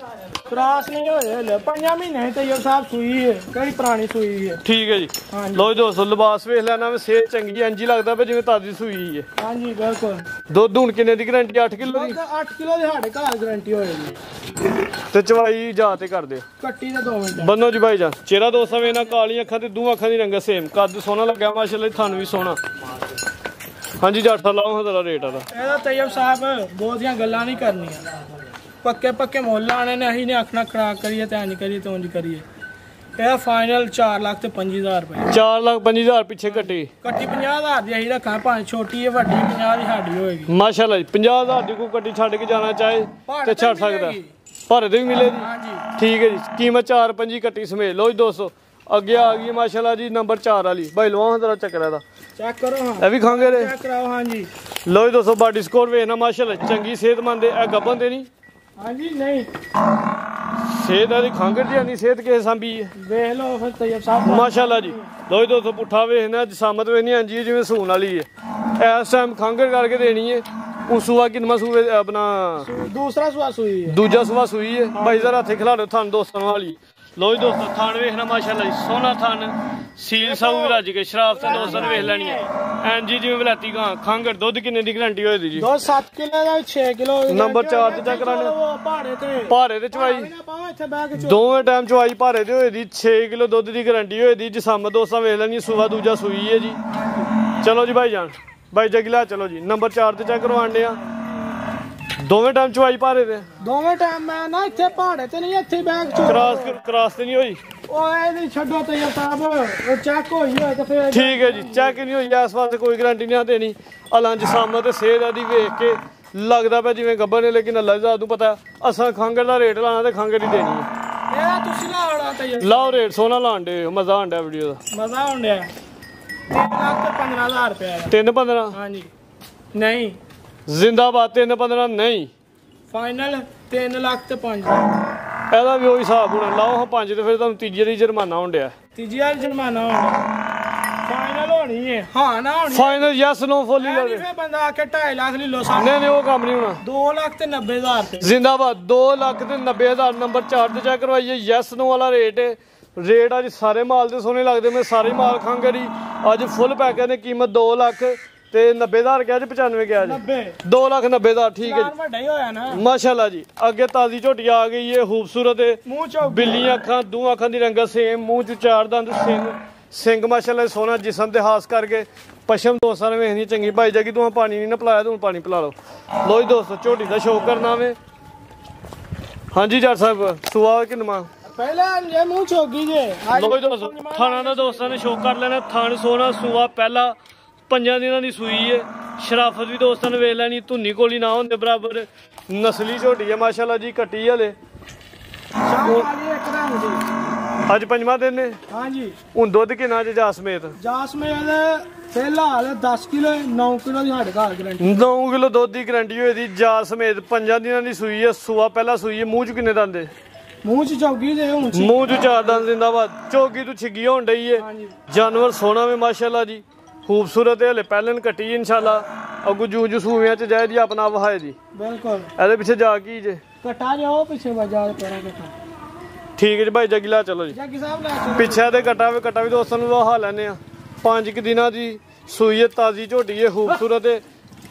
ਕ੍ਰਾਸ ਨਹੀਂ ਹੋਏ ਹਲੇ 5 ਮਹੀਨੇ ਤੈਯਬ ਸਾਹਿਬ ਸੂਈ ਹੈ ਕਿਹੜੀ ਪੁਰਾਣੀ ਸੂਈ ਹੈ ਠੀਕ ਹੈ ਜੀ ਲੋ ਜੀ ਦੋਸਤੋ ਲਿਬਾਸ ਵੇਖ ਲੈਣਾ ਵੀ ਸਿਹਤ ਚੰਗੀ ਇੰਜ ਹੀ ਲੱਗਦਾ ਵੀ ਜਿਵੇਂ ਤਾਜ਼ੀ ਸੂਈ ਹੈ ਹਾਂਜੀ ਬਿਲਕੁਲ ਦੁੱਧ ਹੁਣ ਕਿੰਨੇ ਦੀ ਗਾਰੰਟੀ 8 ਕਿਲੋ ਦੀ 8 ਕਿਲੋ ਦੀ ਸਾਡੇ ਘਰ ਗਾਰੰਟੀ ਹੋਏਗੀ ਤੇ ਚਵਾਈ ਜਾ ਤੇ ਕਰ ਦਿਓ ਕੱਟੀ ਦੇ 2 ਮਿੰਟ ਬੰਨੋ ਜੀ ਭਾਈ ਜਾਨ ਚਿਹਰਾ ਦੋਸਤਾਂ ਵੇਖਣਾ ਕਾਲੀਆਂ ਅੱਖਾਂ ਤੇ ਦੋਹਾਂ ਅੱਖਾਂ ਦੀ ਰੰਗਤ ਸੇਮ ਕੱਦ ਸੋਹਣਾ ਲੱਗਿਆ ਮਾਸ਼ਾਅੱਲਾ ਥਣ ਵੀ ਸੋਹਣਾ ਹਾਂਜੀ ਜੱਟ ਸਾਹਿਬ ਲਾਓ ਹਜ਼ਾਰ ਰੇਟ ਆਦਾ ਇਹਦਾ ਤੈਯਬ ਸਾਹਿਬ ਬਹੁਤੀਆਂ ਗੱਲਾਂ ਨਹੀਂ ਕਰਨੀਆਂ ਪੱਕੇ ਮੁੱਲ ਆਣੇ ਨੇ ਅਸੀਂ ਨੇ ਆਖਣਾ ਖਰਾਕ ਕਰੀਏ ਤੇ ਇੰਜ ਕਰੀਏ ਤੇ ਉਂਝ ਕਰੀਏ ਇਹ ਫਾਈਨਲ 4,25,000 ਰੁਪਏ 4,25,000 ਪਿੱਛੇ ਕੱਟੀ ਕੱਟੀ 50,000 ਦੀ ਅਸੀਂ ਰੱਖਾਂ, ਭਾਵੇਂ ਛੋਟੀ ਹੈ ਵੱਡੀ 50 ਦੀ ਸਾਡੀ ਹੋਏਗੀ। ਮਾਸ਼ਾਅੱਲਾ ਜੀ 50,000 ਦੀ ਕੋਈ ਕੱਟੀ ਛੱਡ ਕੇ ਜਾਣਾ ਚਾਹੇ ਤੇ ਛੱਡ ਸਕਦਾ, ਭਾਰੇ ਤੇ ਵੀ ਮਿਲੇਗੀ। ਹਾਂਜੀ ਠੀਕ ਹੈ ਜੀ, ਕੀਮਤ 4,25 ਕੱਟੀ ਸਮੇਤ। ਲੋ ਜੀ ਦੋਸਤੋ ਅੱਗੇ ਆ ਗਈ ਮਾਸ਼ਾਅੱਲਾ ਜੀ ਨੰਬਰ 4 ਵਾਲੀ। ਭਾਈ ਲਵਾਂ ਜਰਾ ਚੱਕਰ ਦਾ ਚੈੱਕ ਕਰੋ। ਹਾਂ ਇਹ ਵੀ ਖਾਂਗੇ ਰੇ, ਚੈੱਕ ਕਰਾਓ। ਹਾਂਜੀ ਲੋ ਜੀ ਦੋਸਤੋ ਬਾਡੀ ਸਕੋਰ ਵੇਖਣਾ ਮਾਸ਼ਾਅੱਲਾ ਚੰਗੀ ਸਿਹਤਮੰਦ ਹੈ। ਇਹ ਗੱਬਨ ਤੇ ਨਹੀਂ ਹਾਂਜੀ ਨਹੀਂ ਸਿਹਤ ਦੀ ਖਾਂਗਰ ਦੀ ਨਹੀਂ ਸਿਹਤ ਕਿਸੇ ਸਾਂਭੀ ਹੈ ਵੇਖ ਲਓ ਫਿਰ ਤੈਯਬ ਸਾਹਿਬ ਮਾਸ਼ਾਅੱਲਾ ਜੀ। ਲੋ ਜੀ ਦੋਸਤੋ ਪੁੱਠਾ ਵੇਖਣਾ ਜਸਾਮਤ ਵੇਖਣੀ ਹਾਂਜੀ ਜਿਵੇਂ ਸੂਣ ਵਾਲੀ ਹੈ। ਇਸ ਟਾਈਮ ਖਾਂਗਰ ਕਰਕੇ ਦੇਣੀ ਹੈ। ਉਹ ਸੂਆ ਕਿੰਨਾ ਸੂਏ ਆਪਣਾ ਦੂਸਰਾ ਸੂਆ ਸੂਈ ਹੈ, ਦੂਜਾ ਸੂਆ ਸੂਈ ਹੈ। ਭਾਈ ਜ਼ਰਾ ਹੱਥੇ ਖਿਲਾ ਦਿਓ ਥਣ ਦੋਸਤਾਂ ਵਾਲੀ। ਲੋ ਜੀ ਦੋਸਤੋ ਥਣ ਵੇਖਣਾ ਮਾਸ਼ਾਅੱਲਾ ਜੀ ਸੋਹਣਾ ਥਣ ਸੀਲ ਸਾਊ ਰੱਜ ਕੇ ਸ਼ਰਾਫ ਤੇ ਦੋਸਤਾਂ ਨੇ ਵੇਖ ਲੈਣੀ ਹੈ। ਐਂਜੀ ਜਿਵੇਂ ਵਲਾਤੀ ਗਾਂ ਖਾਂਗਰ ਦੁੱਧ ਕਿੰਨੇ ਦੀ ਗਰੰਟੀ ਹੋਏ ਦੀ ਜੀ? ਦੁੱਧ 7 ਕਿਲੋ ਦਾ 6 ਕਿਲੋ ਨੰਬਰ 4 ਤੇ ਚੈੱਕ ਕਰਾਣੇ ਭਾਰੇ ਤੇ ਚਵਾਈ ਇੱਥੇ ਬਹਿ ਕੇ ਦੋਵੇਂ ਟਾਈਮ ਚਵਾਈ ਭਾਰੇ ਤੇ ਹੋਏ ਦੀ 6 ਕਿਲੋ ਦੁੱਧ ਦੀ ਗਰੰਟੀ ਹੋਏ ਦੀ। ਜਿਸਮ ਦੋਸਤਾਂ ਵੇਖ ਲੈਣੀ ਸੂਆ ਦੂਜਾ ਸੂਈ ਹੈ ਜੀ। ਚਲੋ ਜੀ ਭਾਈ ਜਾਨ ਭਾਈ ਜਗਲਾ ਚਲੋ ਜੀ ਨੰਬਰ 4 ਤੇ ਚੈੱਕ ਕਰਵਾਉਂਦੇ ਆ। ਦੋਵੇਂ ਟਾਈਮ ਚਵਾਈ ਭਾਰੇ ਤੇ ਦੋਵੇਂ ਟਾਈਮ ਮੈਂ ਨਾ ਇੱਥੇ ਪਹਾੜੇ ਤੇ ਨਹੀਂ ਇੱਥੇ ਬੈਗ ਕਰਾਸ ਤੇ ਨਹੀਂ ਹੋਈ। ਉਹ ਇਹਦੀ ਛੱਡੋ ਤੈਯਬ ਸਾਹਿਬ, ਉਹ ਚੈੱਕ ਹੋਈ ਹੋਏ ਤੇ ਫਿਰ ਠੀਕ ਹੈ ਜੀ ਚੈੱਕ ਨਹੀਂ ਹੋਈ ਇਸ ਵਾਸਤੇ ਕੋਈ ਗਰੰਟੀ ਨਹੀਂ ਦੇਣੀ। ਅਲੰਜ ਸਾਹਮਣੇ ਤੇ ਸਿਹਤ ਦੀ ਵੇਖ ਕੇ ਲੱਗਦਾ ਪਿਆ ਜਿਵੇਂ ਗੱਬਰ ਨੇ, ਲੇਕਿਨ ਅੱਲਾ ਦਾ ਨੂੰ ਪਤਾ ਅਸਾਂ ਖਾਂਗਰ ਦਾ ਰੇਟ ਲਾਣਾ ਤੇ ਖਾਂਗਰ ਹੀ ਦੇਣੀ ਹੈ। ਇਹ ਤੁਸੀਂ ਲਾਉਣਾ ਤੈਯਬ ਲਾਓ ਰੇਟ ਸੋਨਾ ਲਾਣ ਦੇ ਮਜ਼ਾ ਆਂਦਾ ਵੀਡੀਓ ਦਾ। ਮਜ਼ਾ ਆਉਂਦਾ 3,15,000 ਰੁਪਏ 3,15 ਹਾਂਜੀ ਨਹੀਂ ਜ਼ਿੰਦਾਬਾਦ 3,15 ਨਹੀਂ ਫਾਈਨਲ 3,05,000 ਇਹਦਾ ਵੀ ਉਹੀ ਹਿਸਾਬ ਹੋਣਾ। ਲਾਓ ਹਾਂ 5 ਤੇ ਫਿਰ ਤੁਹਾਨੂੰ ਤੀਜੇ ਦੀ ਜੁਰਮਾਨਾ ਹੋਣ ਡਿਆ। ਤੀਜੀ ਵਾਰ ਜੁਰਮਾਨਾ ਹੋਣਾ ਫਾਈਨਲ ਹੋਣੀ ਹੈ। ਹਾਂ ਨਾ ਹੋਣੀ ਫਾਈਨਲ ਯੈਸ ਨੋ ਫੋਲੀ ਨਹੀਂ ਲਾਵੇ ਫਿਰ ਬੰਦਾ ਆ ਕੇ 2.5 ਲੱਖ ਲੈ ਲੋ ਨਹੀਂ ਨਹੀਂ ਉਹ ਕੰਮ ਨਹੀਂ ਹੋਣਾ। 2,90,000 ਤੇ ਜ਼ਿੰਦਾਬਾਦ 2,90,000 ਨੰਬਰ 4 ਤੇ ਚੈੱਕ ਕਰਵਾਈਏ। ਯੈਸ ਨੋ ਵਾਲਾ ਰੇਟ ਹੈ। ਰੇਟ ਅੱਜ ਸਾਰੇ ਮਾਲ ਦੇ ਸੋਹਣੇ ਲੱਗਦੇ। ਮੈਂ ਸਾਰੇ ਮਾਲ ਖਾਂਗਰੀ ਅੱਜ ਫੁੱਲ ਪੈਕੇ ਨੇ ਕੀਮਤ 2,90,000 ਕਿਹਾ ਜੀ 95 ਕਿਹਾ ਜੀ 2,90,000 ਠੀਕ ਹੈ ਜੀ ਵੱਡਾ ਹੀ ਹੋਇਆ ਨਾ ਮਾਸ਼ਾਅੱਲਾ ਜੀ। ਅੱਗੇ ਤਾਜ਼ੀ ਝੋਟੀ ਆ ਗਈ ਹੈ ਖੂਬਸੂਰਤ ਹੈ ਮੂੰਹ ਚੋਂ ਬਿੱਲੀਆਂ ਅੱਖਾਂ ਦੋ ਅੱਖਾਂ ਦੀ ਰੰਗਤ ਸੇਮ ਮੂੰਹ ਚ 4 ਦੰਦ ਸਿੰਘ ਮਾਸ਼ਾਅੱਲਾ ਸੋਹਣਾ ਜਿਸਮ ਤੇ ਹਾਸ ਕਰਕੇ ਪਸ਼ਮ ਦੋਸਤਾਂ ਨੇ ਵੇਖਣੀ ਚੰਗੀ। ਭਾਈ ਜਗੀ ਤੂੰ ਪਾਣੀ ਨਹੀਂ ਨਾ ਪਿਲਾਇਆ ਤੂੰ ਪਾਣੀ ਪਿਲਾ ਲਓ। ਲੋ ਜੀ ਦੋਸਤੋ ਝੋਟੀ ਦਾ ਸ਼ੌਕ ਕਰਨਾ ਵੇ। ਹਾਂਜੀ ਜੱਟ ਸਾਹਿਬ ਸੁਆ ਕਿੰਨਾ ਪਹਿਲਾਂ ਇਹ ਮੂੰਹ ਚੋਗੀ ਜੇ ਲੋ ਜੀ ਦੋਸਤੋ ਥਾਣਾ ਦਾ ਦੋਸਤਾਂ ਨੇ ਸ਼ੌਕ ਕਰ ਲੈਣਾ। ਥਣ ਸੋਹਣਾ ਸੂਆ ਪਹਿਲਾ 5 ਦਿਨਾਂ ਦੀ ਸੂਈ ਹੈ। ਸ਼ਰਾਫਤ ਵੀ ਦੋਸਤਾਂ ਨੇ ਵੇਖ ਲੈਣੀ। ਧੁੰਨੀ ਕੋਲੀ ਨਾ ਹੁੰਦੇ ਬਰਾਬਰ ਨਸਲੀ ਝੋਟੀ ਹੈ ਮਾਸ਼ਾਅੱਲਾ ਜੀ। ਕੱਟੀ ਹਲੇ ਅੱਜ 5ਵਾਂ ਦਿਨ ਨੇ। ਹਾਂਜੀ ਹੁਣ ਦੁੱਧ ਕਿੰਨਾ ਚ ਜਾ ਸਮੇਤ? ਜਾਸਮੀਨ ਫਿਲਹਾਲ 10 ਕਿਲੋ 9 ਕਿਲੋ ਦੀ ਸਾਡੇ ਘਰ ਗਰੰਟੀ 9 ਕਿਲੋ ਦੁੱਧ ਦੀ ਗਰੰਟੀ ਹੋਈ ਦੀ ਜਾ ਸਮੇਤ 5 ਦਿਨਾਂ ਦੀ ਸੂਈ ਹੈ। ਸੂਆ ਪਹਿਲਾ ਸੂਈ ਹੈ। ਮੂੰਹ ਚ ਕਿੰਨੇ ਦੰਦ? ਮੂੰਹ ਚ ਚੌਗੀ ਜੇ ਹੁਣ ਮੂੰਹ ਚ 4 ਦੰਦ ਜ਼ਿੰਦਾਬਾਦ। ਚੌਗੀ ਤੋਂ ਛਿੱਗੀ ਹੋਣ ਡਈ ਹੈ। ਜਾਨਵਰ ਸੋਹਣਾ ਵੇ ਮਾਸ਼ਾਅੱਲਾ ਜੀ ਖੂਬਸੂਰਤ ਹੈ। ਹਲੇ ਪਹਿਲਨ ਕੱਟੀ ਇਨਸ਼ਾਅੱਲਾ ਅੱਗੂ ਜੂ ਸੂਵਿਆਂ ਚ ਜਾਏ ਜੀ ਆਪਣਾ ਵਹਾਏ ਜੀ। ਬਿਲਕੁਲ ਇਹਦੇ ਪਿੱਛੇ ਜਾ ਕੀ ਜੇ ਕਟਾ ਜਾਓ ਪਿੱਛੇ ਵਜਾ ਪੈਰਾ ਕਟਾ। ਠੀਕ ਹੈ ਜੀ ਭਾਈ ਜਗੀਲਾ ਚਲੋ ਜੀ ਜੱਗੀ ਸਾਹਿਬ ਲੈ ਚਲੋ ਪਿੱਛੇ ਦੇ ਕਟਾ ਵੀ ਦੋਸਤਾਂ ਨੂੰ ਵਹਾ ਲੈਣੇ ਆ। 5 ਕੁ ਦਿਨਾਂ ਦੀ ਸੂਈ ਹੈ ਤਾਜ਼ੀ ਝੋਟੀ ਹੈ ਖੂਬਸੂਰਤ ਹੈ।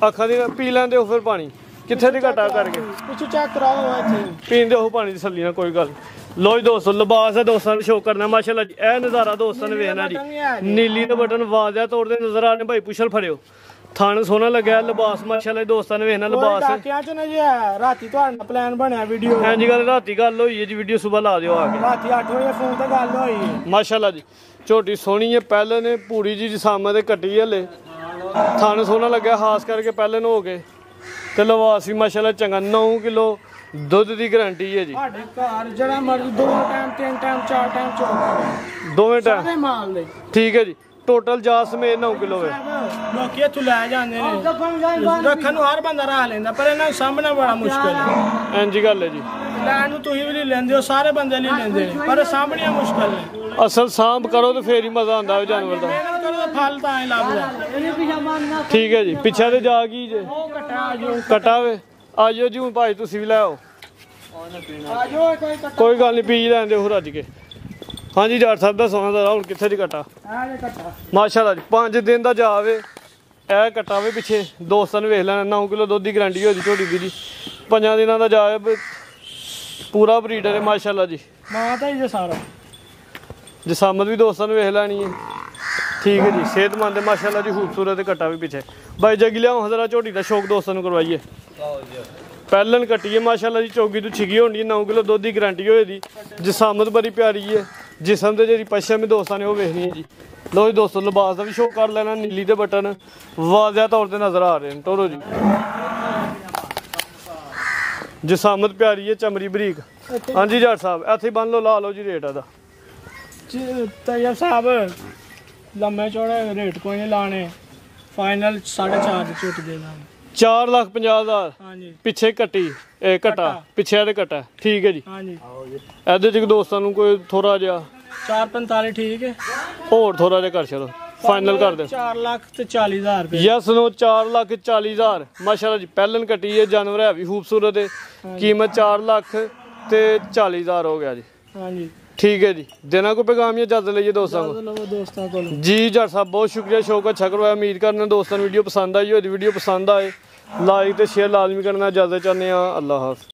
ਅੱਖਾਂ ਦੀ ਪੀ ਲੈਂਦੇ ਹੋ ਫਿਰ ਪਾਣੀ ਕਿੱਥੇ ਦੀ ਘਟਾ ਕਰਕੇ ਪਿੱਛੇ ਚੈੱਕ ਕਰਾਓ ਇੱਥੇ ਪੀਂਦੇ ਹੋ ਪਾਣੀ ਦੀ ਸੱਲੀ ਨਾਲ ਕੋਈ ਗੱਲ। ਲੋ ਜੀ ਦੋਸਤੋ ਲਿਬਾਸ ਹੈ ਦੋਸਤਾਂ ਨੂੰ ਸ਼ੋਅ ਕਰਨਾ ਮਾਸ਼ਾਅੱਲਾ ਜੀ। ਇਹ ਨਜ਼ਾਰਾ ਦੋਸਤਾਂ ਨੇ ਵੇਖਣਾ ਜੀ। ਨੀਲੀ ਦੇ ਬਟਨ ਵਾਜ਼ਿਆ ਤੌਰ ਤੇ ਨਜ਼ਰ ਆ ਰਹੇ ਭਾਈ ਪੁੱਛਲ ਫੜਿਓ। ਥਣ ਸੋਹਣਾ ਲੱਗਿਆ ਲਿਬਾਸ ਮਾਸ਼ਾਅੱਲਾ ਦੋਸਤਾਂ ਨੇ ਵੇਖਣਾ ਲਿਬਾਸ ਡਾਕਿਆਂ ਚ ਨਾ ਜੀ ਰਾਤੀ ਤੁਹਾਡਾ ਪਲਾਨ ਬਣਿਆ ਵੀਡੀਓ ਹਾਂਜੀ ਗੱਲ ਰਾਤੀ ਗੱਲ ਹੋਈ ਹੈ ਜੀ। ਵੀਡੀਓ ਸਵੇਰ ਲਾ ਦਿਓ ਆ ਕੇ ਰਾਤੀ 8 ਵਜੇ ਫੋਨ ਤੇ ਗੱਲ ਹੋਈ ਹੈ ਮਾਸ਼ਾਅੱਲਾ ਜੀ। ਝੋਟੀ ਸੋਹਣੀ ਹੈ ਪਹਿਲੇ ਨੇ ਪੂਰੀ ਜੀ ਜਿਸਾਮਾ ਤੇ ਕੱਟੀ ਹਲੇ ਥਣ ਸੋਹਣਾ ਲੱਗਿਆ ਖਾਸ ਕਰਕੇ ਪਹਿਲੇ ਨੂੰ ਹੋ ਗਏ ਤੇ ਲਿਬਾਸ ਵੀ ਮਾਸ਼ਾਅੱਲਾ ਚੰਗਾ। 9 ਕਿਲੋ ਦੁੱਧ ਦੀ ਗਰੰਟੀ ਹੈ ਜੀ। ਸਾਡੇ ਘਰ ਜਿਹੜਾ ਮਰਜ਼ੀ 2 ਟਾਈਮ 3 ਟਾਈਮ 4 ਟਾਈਮ ਚੋਕ ਦੋਵੇਂ ਟਾਈਮ ਸਾਰੇ ਮਾਲ ਦੇ ਠੀਕ ਹੈ ਜੀ। ਟੋਟਲ ਜਾ ਸਮੇਤ 9 ਕਿਲੋ ਹੈ। ਲੋਕੀ ਇੱਥੋਂ ਲੈ ਜਾਂਦੇ ਨੇ ਰੱਖਣ ਨੂੰ ਹਰ ਬੰਦਾ ਰਾਹ ਲੈਂਦਾ ਪਰ ਇਹਨਾਂ ਨੂੰ ਸਾਹਮਣਾ ਬੜਾ ਮੁਸ਼ਕਿਲ ਹੈ। ਇੰਜੀ ਗੱਲ ਹੈ ਜੀ। ਲੈਣ ਨੂੰ ਤੁਸੀਂ ਵੀ ਨਹੀਂ ਲੈਂਦੇ ਹੋ ਸਾਰੇ ਬੰਦੇ ਨਹੀਂ ਲੈਂਦੇ ਨੇ ਪਰ ਸਾਹਮਣੀਆਂ ਮੁਸ਼ਕਿਲ ਨੇ। ਅਸਲ ਸਾਂਭ ਕਰੋ ਤੇ ਫੇਰ ਹੀ ਮਜ਼ਾ ਆਉਂਦਾ ਹੈ ਜਾਨਵਰ ਦਾ। ਮਿਹਨਤ ਕਰੋ ਤਾਂ ਫਲ ਤਾਂ ਐ ਲੱਭਦਾ। ਠੀਕ ਹੈ ਜੀ ਪਿੱਛੇ ਤੇ ਜਾ ਕੀ ਜੇ ਉਹ ਕਟਾ ਜੋ ਕਟਾ ਵੇ ਆ ਜਾਓ ਜੀ ਹੁਣ ਭਾਈ ਤੁਸੀਂ ਵੀ ਲੈ ਆਓ। ਆ ਜੋ ਕੋਈ ਕਟਾ ਕੋਈ ਗੱਲ ਨਹੀਂ ਪੀ ਲੈਂਦੇ ਹੋ ਰੱਜ ਕੇ। ਹਾਂਜੀ ਜੱਟ ਸਾਹਿਬ ਦਾ ਸੋਨਾ ਦਾ ਹੁਣ ਕਿੱਥੇ ਦੀ ਕਟਾ ਆ ਜੇ ਕਟਾ ਮਾਸ਼ਾਅੱਲਾ ਜੀ 5 ਦਿਨ ਦਾ ਜਾਵੇ ਇਹ ਕਟਾਵੇ ਪਿੱਛੇ ਦੋਸਤਾਂ ਨੂੰ ਵੇਖ ਲੈਣਾ। 9 ਕਿਲੋ ਦੁੱਧ ਦੀ ਗਰੰਟੀ ਹੋਈ ਝੋਟੀ ਦੀ ਜੀ। 5 ਦਿਨਾਂ ਦਾ ਜਾਵੇ ਪੂਰਾ ਬਰੀਡਰ ਹੈ ਮਾਸ਼ਾਅੱਲਾ ਜੀ। ਮਾਂ ਤਾਂ ਹੀ ਜੇ ਸਾਰਾ ਜਸਾਮਤ ਵੀ ਦੋਸਤਾਂ ਨੂੰ ਵੇਖ ਲੈਣੀ ਹੈ। ਠੀਕ ਹੈ ਜੀ ਸਿਹਤਮੰਦ ਹੈ ਮਾਸ਼ਾਅੱਲਾ ਜੀ ਖੂਬਸੂਰਤ ਕਟਾ ਵੀ ਪਿੱਛੇ। ਬਾਈ ਜਗੀ ਲਿਆਓ ਹਜ਼ਰਾ ਝੋਟੀ ਦਾ ਸ਼ੌਕ ਦੋਸਤਾਂ ਨੂੰ ਕਰਵਾਈਏ। ਪਹਿਲਨ ਕੱਟੀ ਹੈ ਮਾਸ਼ਾਅੱਲਾ ਜੀ। ਚੌਗੀ ਤੋਂ ਛਿਗੀ ਹੋਣੀ 9 ਕਿਲੋ ਦੁੱਧ ਦੀ ਗਰੰਟੀ ਹੋਏ ਦੀ। ਜਸਾਮਤ ਬੜੀ ਪਿਆਰੀ ਹੈ ਜਿਸਮ ਤੇ ਜਿਹੜੀ ਪਛਮ ਦੋਸਤਾਂ ਨੇ ਉਹ ਵੇਖਣੀ ਹੈ ਜੀ। ਲੋ ਜੀ ਦੋਸਤੋ ਲਿਬਾਸ ਦਾ ਵੀ ਸ਼ੋਅ ਕਰ ਲੈਣਾ। ਨੀਲੀ ਦੇ ਬਟਨ ਵਾਜ਼ਿਆ ਤੌਰ ਤੇ ਨਜ਼ਰ ਆ ਰਹੇ ਨੇ। ਤੋਰੋ ਜੀ ਜਸਾਮਤ ਪਿਆਰੀ ਹੈ, ਚਮੜੀ ਬਰੀਕ। ਹਾਂਜੀ ਜੱਟ ਸਾਹਿਬ ਇੱਥੇ ਬੰਨ ਲਓ, ਲਾ ਲਓ ਜੀ ਰੇਟ ਇਹਦਾ। ਤੈਯਬ ਸਾਹਿਬ ਲੰਮੇ ਚੌੜੇ ਰੇਟ ਕੋਈ ਨਹੀਂ ਲਾਣੇ, ਫਾਈਨਲ 4.5 ਝੁੱਟ ਦੇ ਦਾਂਗੇ। 4,50,000 ਹਾਂਜੀ ਪਿੱਛੇ ਕੱਟੀ ਘਟਾ ਪਿੱਛੇ ਇਹਦੇ ਘਟਾ। ਠੀਕ ਹੈ ਜੀ। ਹਾਂਜੀ ਇਹਦੇ ਚ ਦੋਸਤਾਂ ਨੂੰ ਕੋਈ ਥੋੜਾ ਜਿਹਾ 4.45 ਠੀਕ ਹੈ, ਹੋਰ ਥੋੜਾ ਜਿਹਾ ਕਰ ਛੱਡੋ, ਫਾਈਨਲ ਕਰ ਦਿਓ। 4,40,000 ਰੁਪਏ। ਯਸ ਨੋ 4,40,000 ਮਾਸ਼ਾਅੱਲਾ ਜੀ। ਪਹਿਲਨ ਕੱਟੀ ਹੈ, ਜਾਨਵਰ ਹੈ ਵੀ ਖੂਬਸੂਰਤ ਹੈ। ਕੀਮਤ 4,40,000 ਹੋ ਗਿਆ ਜੀ। ਹਾਂਜੀ ਠੀਕ ਹੈ ਜੀ। ਦੇਣਾ ਕੋਈ ਪੈਗਾਮ ਜਾਂ ਇਜਾਜ਼ਤ ਲਈਏ ਦੋਸਤਾਂ ਕੋਲ ਲਵੋ ਦੋਸਤਾਂ ਕੋਲ ਜੀ। ਜੱਟ ਸਾਹਿਬ ਬਹੁਤ ਸ਼ੁਕਰੀਆ, ਸ਼ੌਕ ਅੱਛਾ ਕਰਵਾਇਆ। ਉਮੀਦ ਕਰਨਾ ਦੋਸਤਾਂ ਨੂੰ ਵੀਡੀਓ ਪਸੰਦ ਆਈ ਹੋਈ। ਵੀਡੀਓ ਪਸੰਦ ਆਏ ਲਾਈਕ ਤੇ ਸ਼ੇਅਰ ਲਾਜ਼ਮੀ ਕਰਨਾ। ਇਜਾਜ਼ਤ ਚਾਹੁੰਦੇ ਹਾਂ। ਅੱਲਾਹ ਹਾਫਿਜ਼।